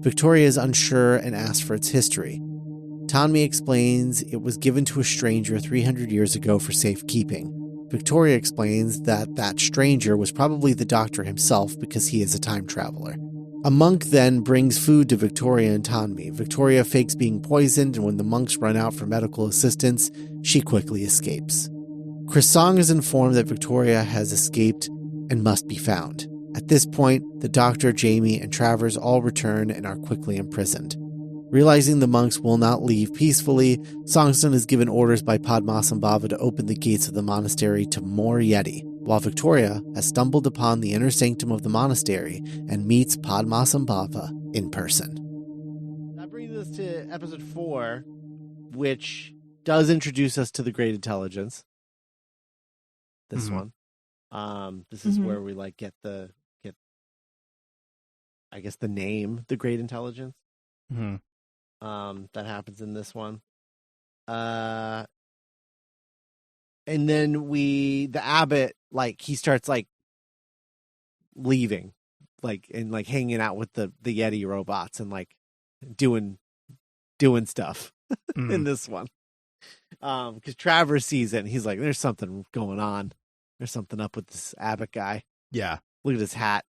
Victoria is unsure and asks for its history. Tanmi explains it was given to a stranger 300 years ago for safekeeping. Victoria explains that that stranger was probably the Doctor himself because he is a time traveler. A monk then brings food to Victoria and Tanmi. Victoria fakes being poisoned, and when the monks run out for medical assistance, she quickly escapes. Chrysong is informed that Victoria has escaped and must be found. At this point, the Doctor, Jamie, and Travers all return and are quickly imprisoned. Realizing the monks will not leave peacefully, Songsten is given orders by Padmasambhava to open the gates of the monastery to more Yeti, while Victoria has stumbled upon the inner sanctum of the monastery and meets Padmasambhava in person. That brings us to episode 4, which does introduce us to the Great Intelligence. This one. This is where we get the name, the Great Intelligence. Mm-hmm. That happens in this one. And then the abbot, he starts leaving, and hanging out with the Yeti robots and doing stuff in this one. Because Travers sees it and he's like, there's something going on. There's something up with this Abbot guy. Yeah. Look at his hat.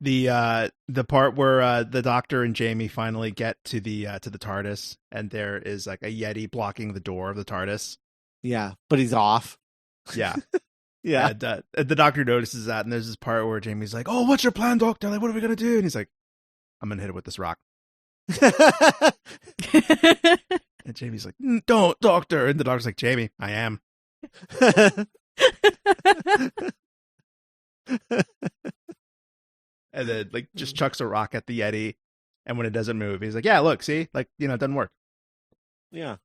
The part where the Doctor and Jamie finally get to the TARDIS, and there is like a Yeti blocking the door of the TARDIS. Yeah, but he's off. Yeah. Yeah. And the Doctor notices that, and there's this part where Jamie's like, "Oh, what's your plan, Doctor? Like, what are we gonna do?" And he's like, "I'm gonna hit it with this rock." And Jamie's like, "Don't, Doctor." And the Doctor's like, "Jamie, I am." And then like just chucks a rock at the Yeti, and when it doesn't move, he's like, "Yeah, look, see, like, you know, it doesn't work." Yeah.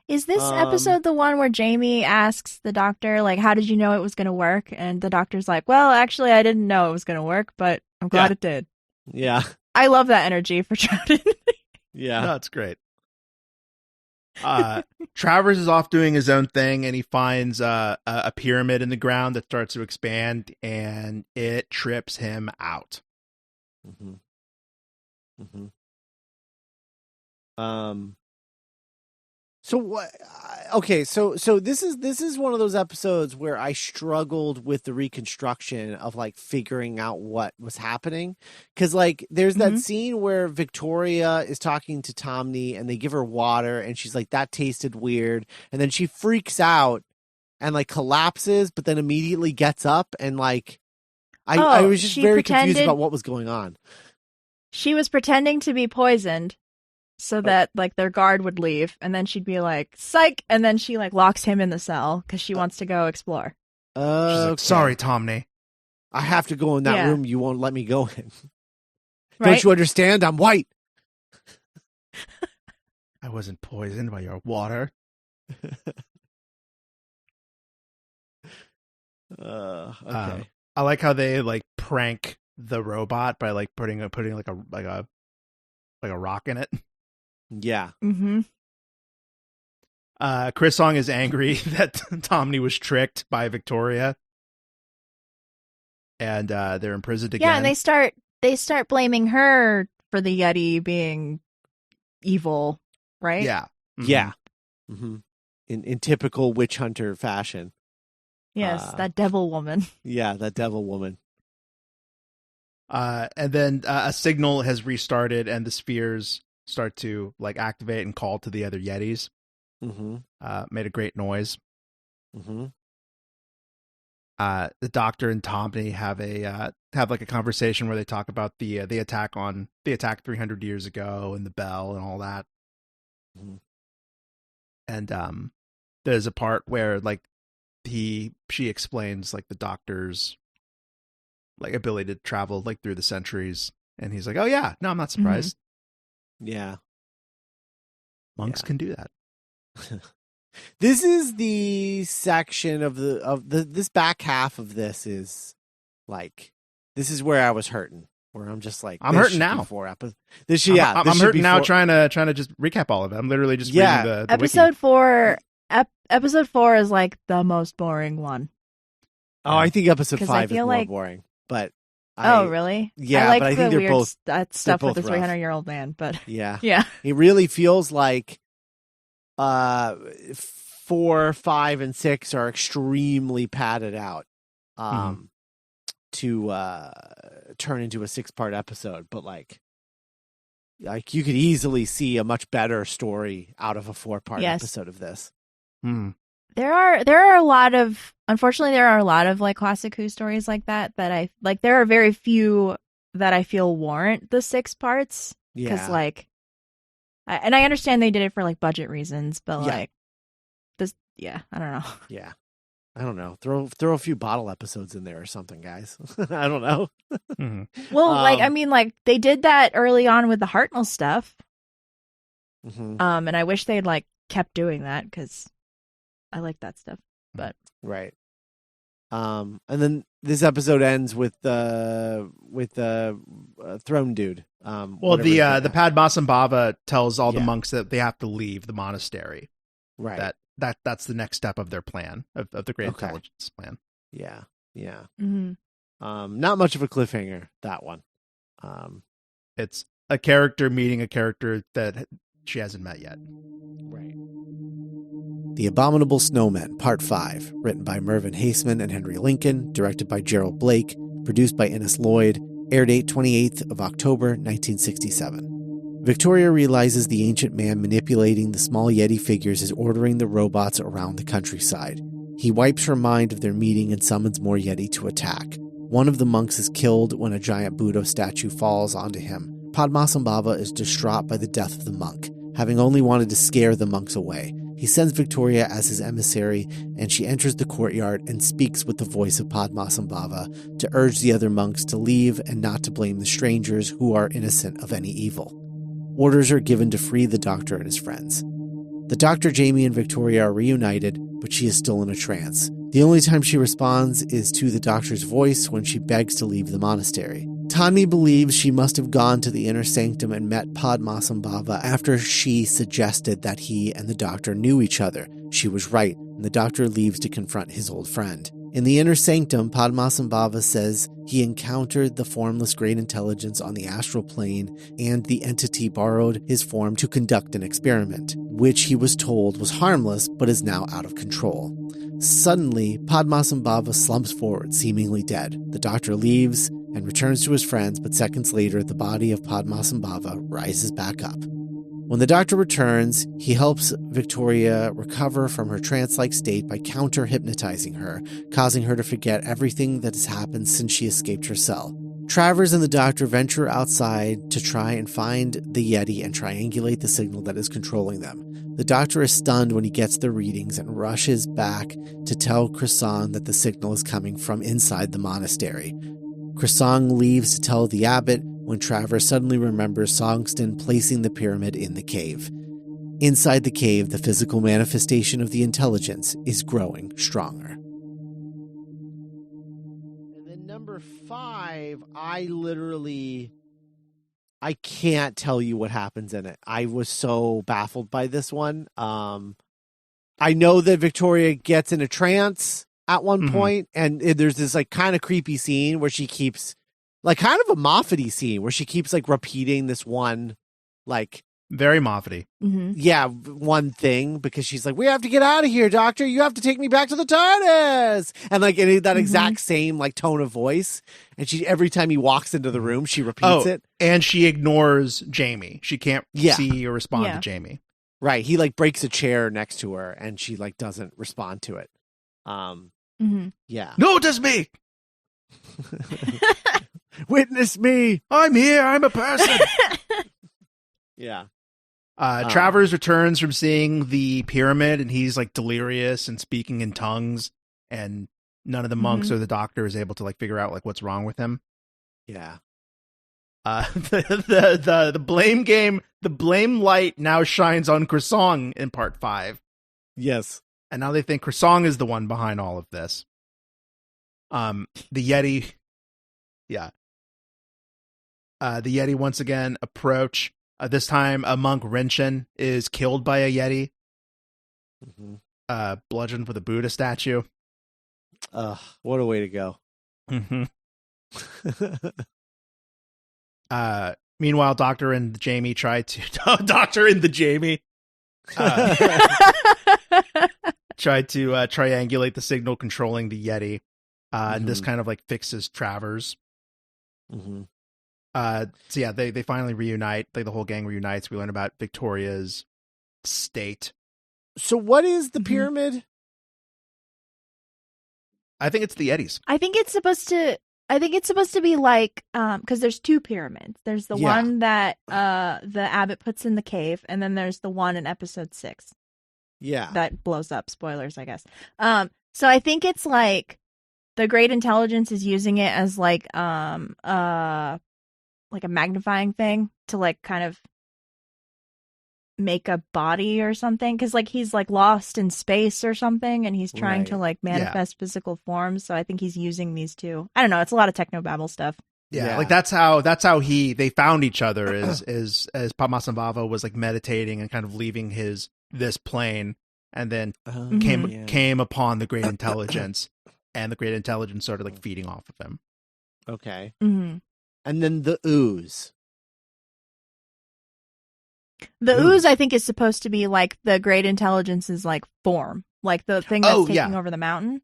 Is this episode the one where Jamie asks the Doctor, like, how did you know it was going to work? And the Doctor's like, well, actually, I didn't know it was going to work, but I'm glad it did. Yeah. I love that energy for Troughton. Yeah. No, it's great. Travers is off doing his own thing, and he finds a pyramid in the ground that starts to expand, and it trips him out. Mm-hmm. Mm-hmm. So what? Okay, so this is one of those episodes where I struggled with the reconstruction of like figuring out what was happening, because like there's that scene where Victoria is talking to Tomney and they give her water and she's like, that tasted weird, and then she freaks out and like collapses, but then immediately gets up, and like I was just very confused about what was going on. She was pretending to be poisoned so that like their guard would leave, and then she'd be like, psych, and then she like locks him in the cell because she wants to go explore. She's like, sorry, Tomney, I have to go in that room you won't let me go in. Right? Don't you understand? I'm white. I wasn't poisoned by your water. Okay. I like how they like prank the robot by like putting like a rock in it. Yeah. Mm-hmm. Chris Song is angry that Tomney was tricked by Victoria, and they're imprisoned again. Yeah, and they start blaming her for the Yeti being evil, right? Yeah. Mm-hmm. Yeah. Mm-hmm. In typical witch hunter fashion. Yes, that devil woman. Yeah, that devil woman. And then a signal has restarted, and the spheres start to like activate and call to the other Yetis. Mm-hmm. Made a great noise. Mm-hmm. The Doctor and Tomney have like a conversation where they talk about the attack 300 years ago and the bell and all that. Mm-hmm. And there's a part where like she explains like the Doctor's like ability to travel like through the centuries, and he's like, "Oh yeah, no, I'm not surprised." Yeah, monks can do that. This is the section of this back half of this is like, this is where I was hurting, where I'm just like, I'm hurting now. I'm hurting now trying to just recap all of it. I'm literally just reading the episode wiki. 4. Episode 4 is like the most boring one. Oh, I think episode 5 is more like... boring, but really? Yeah, I like but I think the they're weird both stuff with the 300-year-old man, but yeah, yeah, it really feels like 4, 5, and 6 are extremely padded out to turn into a 6-part episode, but like you could easily see a much better story out of a 4-part episode of this. There are a lot of, unfortunately, there are a lot of like classic Who stories like that I like. There are very few that I feel warrant the 6 parts. Because like, and I understand they did it for like budget reasons, but like this, I don't know. Yeah, I don't know. Throw a few bottle episodes in there or something, guys. I don't know. Well, like, I mean, like they did that early on with the Hartnell stuff. Mm-hmm. And I wish they'd like kept doing that because I like that stuff, but right. And then this episode ends with the throne dude. Well, the Padmasambhava tells all the monks that they have to leave the monastery. Right. That's the next step of their plan of the Great Intelligence plan. Yeah. Yeah. Mm-hmm. Not much of a cliffhanger, that one. It's a character meeting a character that she hasn't met yet. Right. The Abominable Snowmen, Part 5, written by Mervyn Haseman and Henry Lincoln, directed by Gerald Blake, produced by Innes Lloyd, air date 28th of October, 1967. Victoria realizes the ancient man manipulating the small Yeti figures is ordering the robots around the countryside. He wipes her mind of their meeting and summons more Yeti to attack. One of the monks is killed when a giant Buddha statue falls onto him. Padmasambhava is distraught by the death of the monk, having only wanted to scare the monks away. He sends Victoria as his emissary, and she enters the courtyard and speaks with the voice of Padmasambhava to urge the other monks to leave and not to blame the strangers who are innocent of any evil. Orders are given to free the doctor and his friends. The doctor, Jamie, and Victoria are reunited, but she is still in a trance. The only time she responds is to the doctor's voice when she begs to leave the monastery. Tanmi believes she must have gone to the inner sanctum and met Padmasambhava after she suggested that he and the doctor knew each other. She was right, and the doctor leaves to confront his old friend. In the inner sanctum, Padmasambhava says he encountered the formless great intelligence on the astral plane, and the entity borrowed his form to conduct an experiment, which he was told was harmless but is now out of control. Suddenly, Padmasambhava slumps forward, seemingly dead. The doctor leaves and returns to his friends, but seconds later, the body of Padmasambhava rises back up. When the doctor returns, he helps Victoria recover from her trance-like state by counter-hypnotizing her, causing her to forget everything that has happened since she escaped her cell. Travers and the doctor venture outside to try and find the Yeti and triangulate the signal that is controlling them. The doctor is stunned when he gets the readings and rushes back to tell Krasong that the signal is coming from inside the monastery. Krasong leaves to tell the abbot when Travers suddenly remembers Songston placing the pyramid in the cave. Inside the cave, the physical manifestation of the intelligence is growing stronger. And then number 5, I can't tell you what happens in it. I was so baffled by this one. I know that Victoria gets in a trance at one point, and there's this like kind of creepy scene where she keeps like kind of a Moffat-y scene where she keeps like repeating this one, like very Moffat-y. Yeah, one thing, because she's like, we have to get out of here, doctor. You have to take me back to the TARDIS. And like in that exact same like tone of voice. And she, every time he walks into the room, she repeats it. And she ignores Jamie. She can't see or respond to Jamie. Right. He like breaks a chair next to her and she like doesn't respond to it. Yeah. Notice me. Witness me. I'm here. I'm a person. Yeah. Travers returns from seeing the pyramid and he's like delirious and speaking in tongues, and none of the monks or the doctor is able to like figure out like what's wrong with him. Yeah. The blame game, the blame light now shines on Krasong in part 5. Yes. And now they think Krasong is the one behind all of this. The Yeti. Yeah. The Yeti once again approach. This time, a monk, Rinchen, is killed by a Yeti. Bludgeoned with a Buddha statue. What a way to go. Meanwhile, Doctor and Jamie try to... Doctor and the Jamie. Try to triangulate the signal controlling the Yeti. And this kind of like fixes Travers. So yeah, they finally reunite. Like the whole gang reunites. We learn about Victoria's state. So what is the pyramid? I think it's the Yetis. I think it's supposed to be like because there's 2 pyramids. There's the one that the abbot puts in the cave, and then there's the one in episode 6. Yeah. That blows up. Spoilers, I guess. So I think it's like the great intelligence is using it as like a magnifying thing to like kind of make a body or something, because like he's like lost in space or something and he's trying to like manifest physical forms. So I think he's using these 2. I don't know, it's a lot of technobabble stuff. Like that's how they found each other is as Padmasambhava was like meditating and kind of leaving this plane, and then came upon the great intelligence, and the great intelligence started like feeding off of him. Okay. And then the ooze. The ooze, I think, is supposed to be like the great intelligence's like form, like the thing that's taking over the mountain.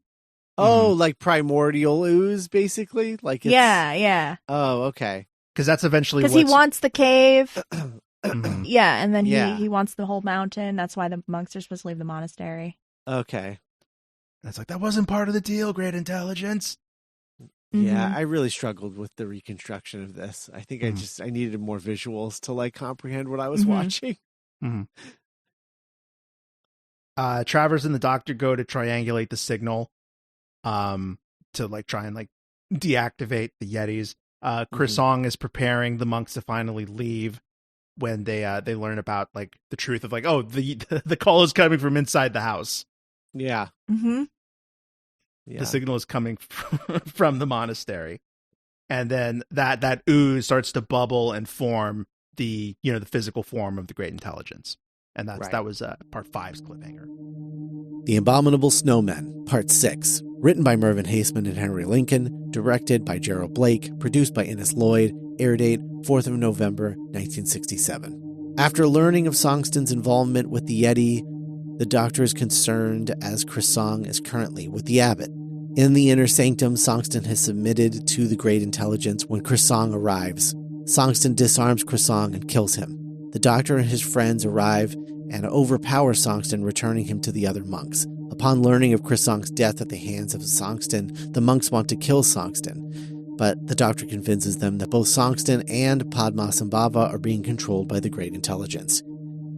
Oh, like primordial ooze, basically. Like it's... Yeah. Oh, okay. Because that's eventually because he wants the cave. Yeah, and then he wants the whole mountain. That's why the monks are supposed to leave the monastery. Okay. That's like, that wasn't part of the deal, great intelligence. Yeah, I really struggled with the reconstruction of this. I think I needed more visuals to like comprehend what I was watching. Travers and the doctor go to triangulate the signal to like try and like deactivate the Yetis. Croissant is preparing the monks to finally leave when they learn about like the truth of like, oh, the call is coming from inside the house. Yeah. The signal is coming from the monastery. And then that ooze starts to bubble and form the physical form of the great intelligence. And that was part 5's cliffhanger. The Abominable Snowmen, Part 6. Written by Mervyn Haseman and Henry Lincoln. Directed by Gerald Blake. Produced by Innes Lloyd. Air date 4th of November, 1967. After learning of Songston's involvement with the Yeti, the doctor is concerned as Croissant is currently with the Abbot. In the inner sanctum, Songston has submitted to the great intelligence when Croissant arrives. Songston disarms Croissant and kills him. The doctor and his friends arrive and overpower Songston, returning him to the other monks. Upon learning of Croissant's death at the hands of Songston, the monks want to kill Songston, but the doctor convinces them that both Songston and Padmasambhava are being controlled by the great intelligence.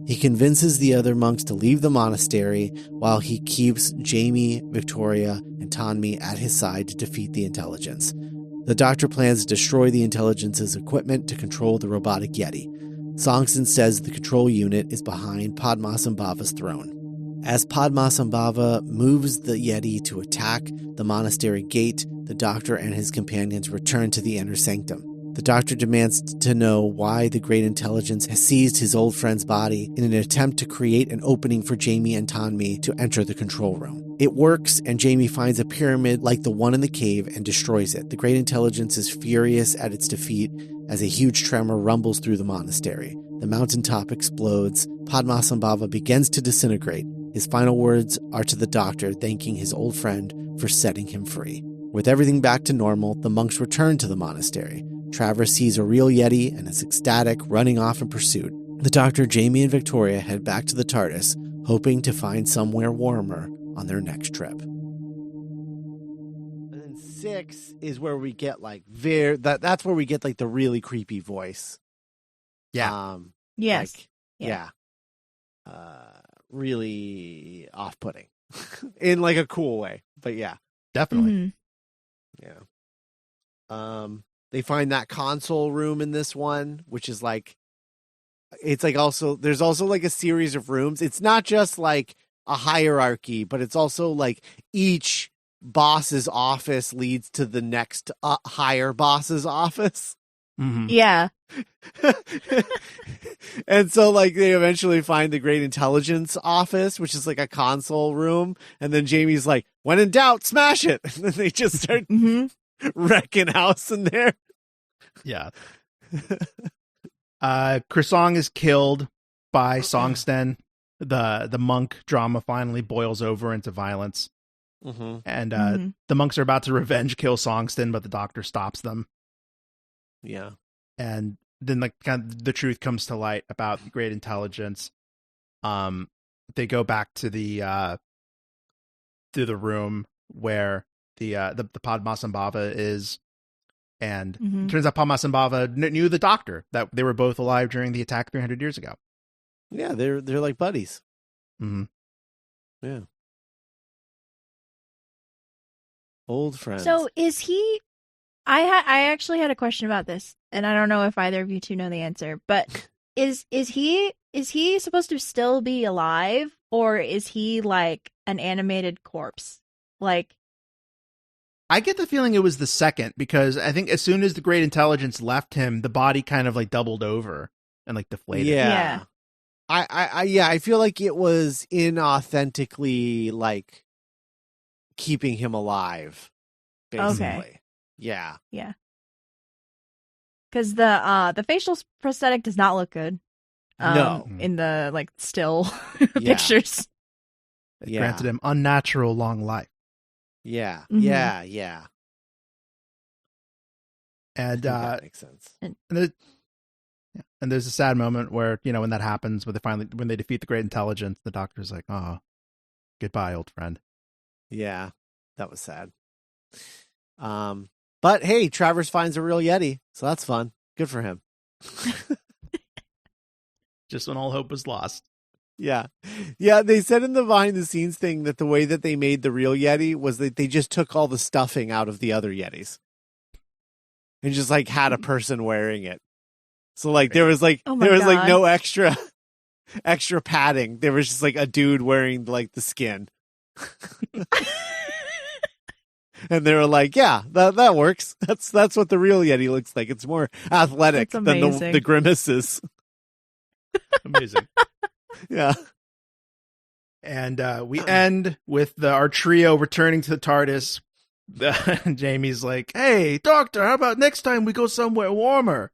He convinces the other monks to leave the monastery while he keeps Jamie, Victoria, and Tanmi at his side to defeat the intelligence. The doctor plans to destroy the intelligence's equipment to control the robotic Yeti. Songston says the control unit is behind Padmasambhava's throne. As Padmasambhava moves the Yeti to attack the monastery gate, the doctor and his companions return to the inner sanctum. The doctor demands to know why the great intelligence has seized his old friend's body in an attempt to create an opening for Jamie and Tanmi to enter the control room. It works, and Jamie finds a pyramid like the one in the cave and destroys it. The great intelligence is furious at its defeat as a huge tremor rumbles through the monastery. The mountaintop explodes. Padmasambhava begins to disintegrate. His final words are to the doctor, thanking his old friend for setting him free. With everything back to normal, the monks return to the monastery. Travers sees a real Yeti and is ecstatic, running off in pursuit. The doctor, Jamie, and Victoria head back to the TARDIS, hoping to find somewhere warmer on their next trip. And then 6 is where we get like that's where we get like the really creepy voice. Yeah. Yes. Like, yeah. Really off-putting in like a cool way, but yeah, definitely. Yeah. They find that console room in this one, which is like, it's like also, there's also like a series of rooms. It's not just like a hierarchy, but it's also like each boss's office leads to the next higher boss's office. Yeah. And so like they eventually find the great intelligence office, which is like a console room. And then Jamie's like, when in doubt, smash it. And then they just start wrecking house in there. Yeah. Croissant is killed by Songston. The monk drama finally boils over into violence. And the monks are about to revenge kill Songston, but the doctor stops them. Yeah. And then like kind of the truth comes to light about the great intelligence. They go back to the room where the Padmasambhava is, and it turns out Padmasambhava knew the doctor, that they were both alive during the attack 300 years ago. Yeah, they're like buddies. Yeah. Old friends. So is he? I actually had a question about this, and I don't know if either of you two know the answer. But is he supposed to still be alive, or is he like an animated corpse? Like, I get the feeling it was the second, because I think as soon as the great intelligence left him, the body kind of like doubled over and like deflated. Yeah. I feel like it was inauthentically like keeping him alive, basically. Okay. Yeah. Because the facial prosthetic does not look good No. in the like still Yeah. pictures. It granted him unnatural long life. Yeah. Mhm. Yeah. And That makes sense. and there's a sad moment where, you know, when that happens, when they defeat the great intelligence, the doctor's like, "Oh, goodbye, old friend." Yeah, that was sad. But hey, Travers finds a real Yeti, so that's fun. Good for him. Just when all hope was lost. Yeah. They said in the behind the scenes thing that the way that they made the real Yeti was that they just took all the stuffing out of the other Yetis and just like had a person wearing it. So like there was like like no extra padding. There was just like a dude wearing like the skin. And they were like, yeah, that works. That's what the real Yeti looks like. It's more athletic than the grimaces. Amazing. Yeah. And we end with our trio returning to the TARDIS. Jamie's like, "Hey, Doctor, how about next time we go somewhere warmer?"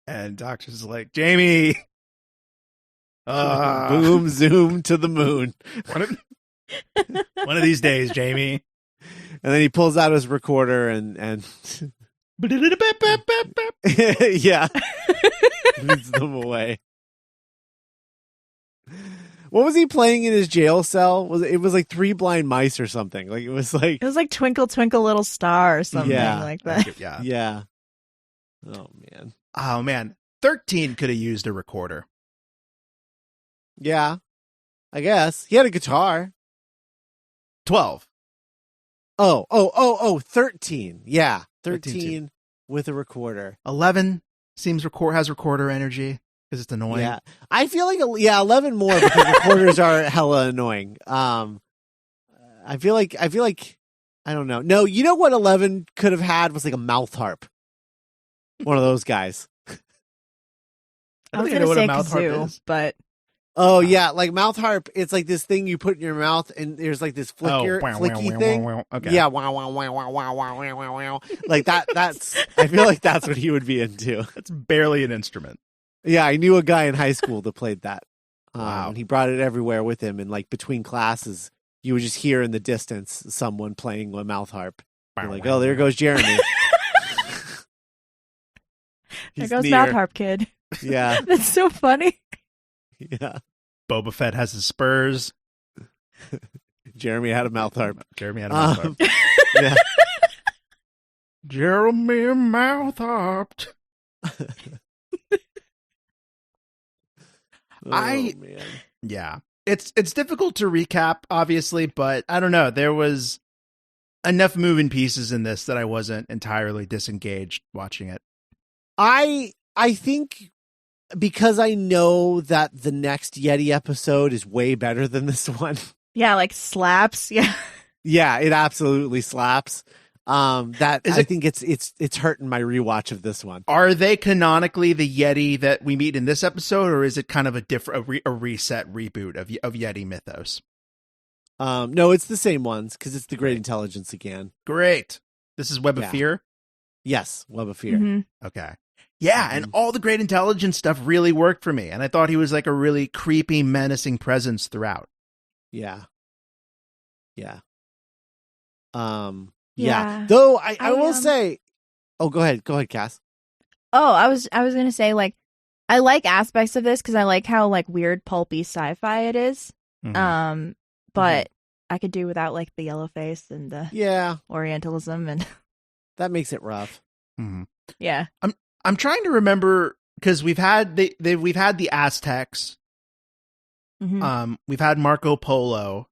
And Doctor's like, "Jamie, boom, zoom to the moon. One of these days, Jamie." And then he pulls out his recorder and yeah, leads them away. What was he playing in his jail cell? It was like Three Blind Mice or something. Like it was like Twinkle Twinkle Little Star or something like that. Yeah. Oh man. 13 could have used a recorder. Yeah. I guess. He had a guitar. 12. Oh, 13. Yeah. 13 with a recorder. 11 has recorder energy because it's annoying. Yeah. I feel like 11 more because recorders are hella annoying. I feel like I don't know. No, you know what 11 could have had was like a mouth harp. One of those guys. I was going to say kazoo, but oh yeah, like mouth harp. It's like this thing you put in your mouth, and there's like this flicky thing. Okay. Yeah, wow. Like that. That's. I feel like that's what he would be into. That's barely an instrument. Yeah, I knew a guy in high school that played that. Wow. And he brought it everywhere with him, and like between classes, you would just hear in the distance someone playing a mouth harp. You're like, oh, there goes Jeremy. There goes mouth harp kid. Yeah. That's so funny. Yeah. Boba Fett has his spurs. Jeremy had a mouth harp. Yeah. Jeremy mouth harped. Man. Yeah. It's difficult to recap, obviously, but I don't know. There was enough moving pieces in this that I wasn't entirely disengaged watching it. I think because I know that the next Yeti episode is way better than this one. Yeah, like slaps. Yeah. Yeah, it absolutely slaps. I think it's hurting my rewatch of this one. Are they canonically the Yeti that we meet in this episode, or is it kind of a reset reboot of Yeti mythos? No, it's the same ones because it's the Great Intelligence again. Great. This is Web of Fear? Yes, Web of Fear. Mm-hmm. Okay. Yeah, and all the Great Intelligence stuff really worked for me, and I thought he was like a really creepy, menacing presence throughout. Yeah. Yeah. Though I will say, oh, go ahead, Cass. Oh, I was gonna say, like, I like aspects of this because I like how like weird pulpy sci-fi it is. Mm-hmm. But I could do without like the yellow face and the Orientalism and that makes it rough. Mm-hmm. Yeah. I'm trying to remember because we've had the Aztecs, we've had Marco Polo,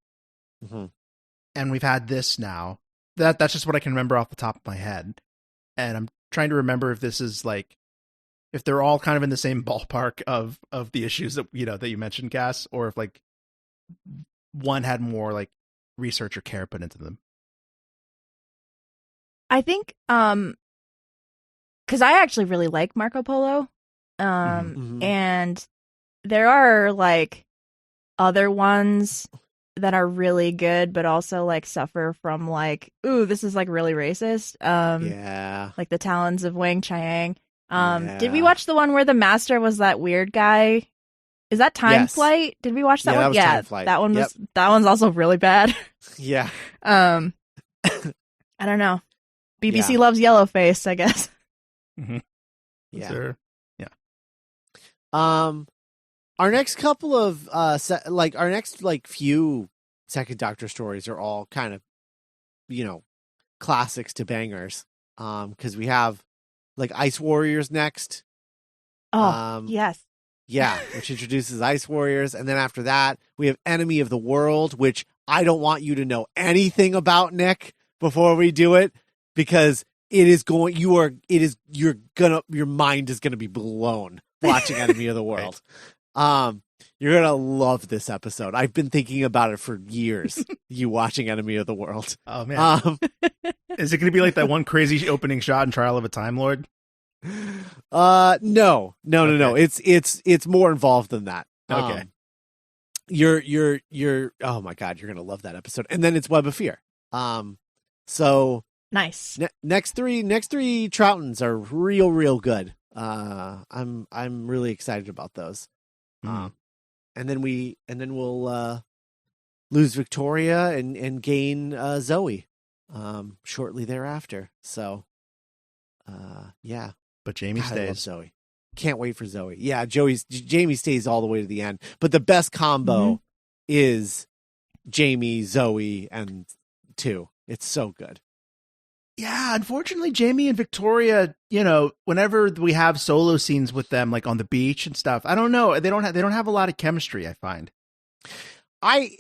and we've had this now. That's just what I can remember off the top of my head, and I'm trying to remember if this is like if they're all kind of in the same ballpark of the issues that you mentioned, Cass, or if like one had more like research or care put into them. I think because I actually really like Marco Polo, and there are like other ones that are really good, but also like suffer from like, ooh, this is like really racist. Like the Talons of Wang Chiang. Did we watch the one where the master was that weird guy? Is that Time Yes. Flight? Did we watch that Yeah, one? that was Time Flight. That one Yep. was. That one's also really bad. Yeah. I don't know. BBC Yeah. loves Yellowface, I guess. Mm-hmm. Yeah. Sure. Our next couple of our next few Second Doctor stories are all kind of, classics to bangers. Because we have like Ice Warriors next. Oh, yes. Yeah, which introduces Ice Warriors, and then after that we have Enemy of the World, which I don't want you to know anything about, Nick, before we do it, because your mind is gonna be blown watching Enemy of the World. You're gonna love this episode. I've been thinking about it for years. You watching Enemy of the World. Oh man, is it gonna be like that one crazy opening shot in Trial of a Time Lord? No. It's more involved than that. Okay. You're oh my God, you're gonna love that episode. And then it's Web of Fear. So Nice. next three Troughtons are real good. I'm really excited about those. And then we'll lose Victoria and gain Zoe shortly thereafter. So yeah. But Jamie God, I love stays. Zoe. Can't wait for Zoe. Yeah, Jamie stays all the way to the end. But the best combo is Jamie, Zoe, and 2. It's so good. Yeah, unfortunately, Jamie and Victoria, whenever we have solo scenes with them, like on the beach and stuff, I don't know. They don't have a lot of chemistry, I find. I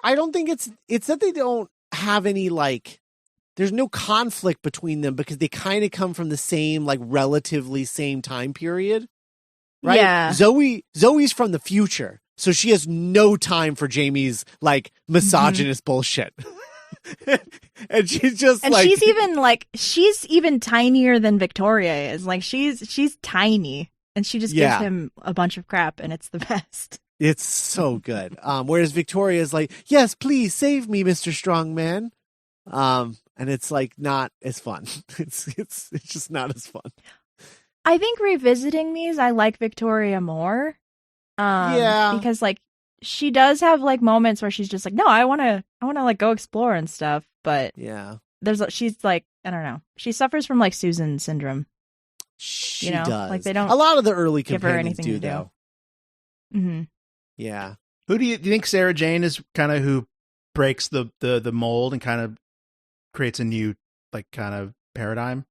don't think it's that they don't have any there's no conflict between them because they kind of come from the same relatively same time period. Right? Yeah. Zoe's from the future, so she has no time for Jamie's misogynist bullshit. And she's just she's even tinier than Victoria is. She's tiny, and she just gives him a bunch of crap, and it's the best. It's so good. Whereas Victoria is yes, please save me, Mr. Strongman. And it's not as fun. It's just not as fun. I think revisiting these, I like Victoria more. Because she does have moments where she's just no, I want to go explore and stuff. But yeah, she's I don't know. She suffers from Susan syndrome. She does. They don't. A lot of the early give her companions anything do to though. Mm-hmm. Yeah. Who do you think Sarah Jane is kind of who breaks the mold and kind of creates a new kind of paradigm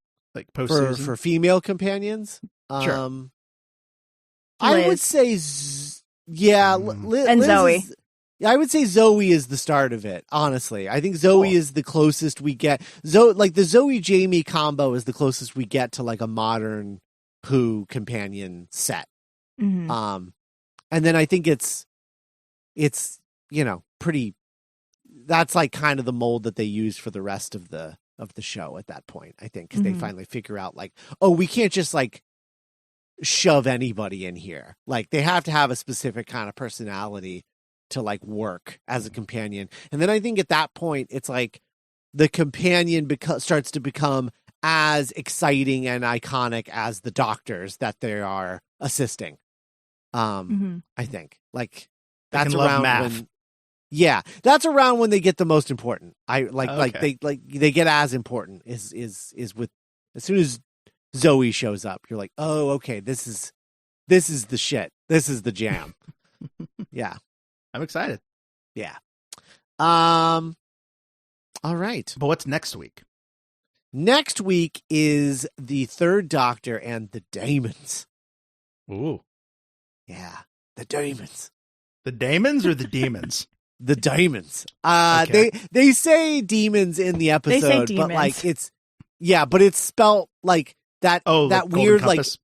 post for female companions? Sure. I would say and Zoe. I would say Zoe is the start of it, honestly. I think Zoe is the closest we get. The Zoe Jamie combo is the closest we get to a modern Who companion set. Mm-hmm. And then I think it's pretty. That's kind of the mold that they use for the rest of the show at that point. I think because they finally figure out we can't just shove anybody in here. They have to have a specific kind of personality to work as a companion. And then I think at that point it's the companion starts to become as exciting and iconic as the doctors that they are assisting. I think that's around when. Yeah, that's around when they get the most important. They get as important is with as soon as Zoe shows up, you're oh, okay, this is the shit. This is the jam. Yeah. I'm excited. Yeah. All right. But what's next week? Next week is the Third Doctor and the Daemons. Ooh. Yeah. The Daemons. The Daemons or the Demons? The Daemons. Okay. They say demons in the episode, They say demons. But but it's spelt that. Oh, that Golden weird Compass?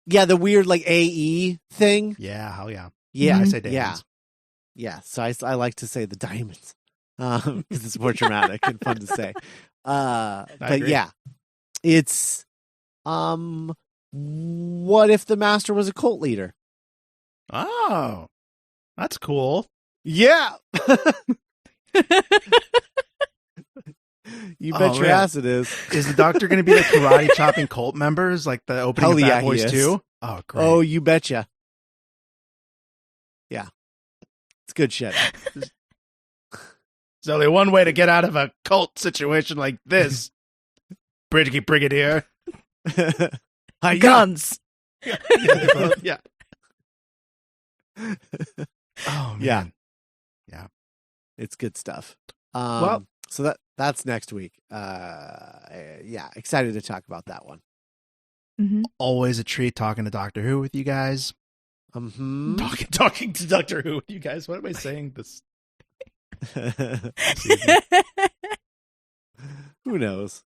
the weird AE thing. Yeah, hell yeah. Yeah, I say Daemons. Yeah. So I like to say the Diamonds because it's more dramatic and fun to say. But agree. yeah, it's what if the Master was a cult leader? Oh, that's cool. Yeah. You bet your ass it is. Is the Doctor going to be karate chopping cult members like the opening of Bad Boys 2? Oh, great. Oh, you betcha. Yeah. It's good shit. There's only one way to get out of a cult situation like this, Brigadier. Guns. Yeah. Oh, man. Yeah. Yeah. It's good stuff. Well, so that's next week. Yeah, excited to talk about that one. Mm-hmm. Always a treat talking to Doctor Who with you guys. Talking to Doctor Who with you guys. What am I saying? This. Who knows?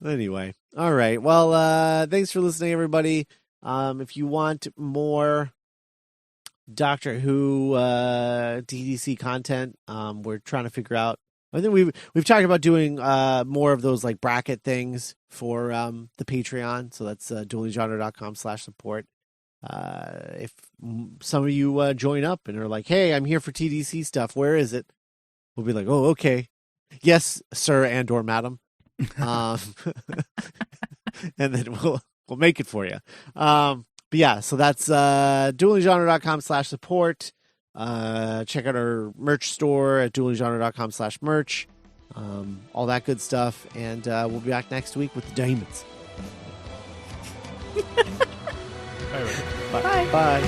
Anyway, all right. Well, thanks for listening, everybody. If you want more Doctor Who DDC content, we're trying to figure out. I think we've talked about doing more of those like bracket things for the Patreon. So that's duelinggenre.com/support. If some of you join up and are like, "Hey, I'm here for TDC stuff. Where is it?" We'll be like, "Oh, okay, yes, sir and/or madam," and then we'll make it for you. But yeah, so that's duelinggenre.com/support. Check out our merch store at duelinggenre.com/merch. All that good stuff, and we'll be back next week with the Diamonds. All right. Bye. Bye.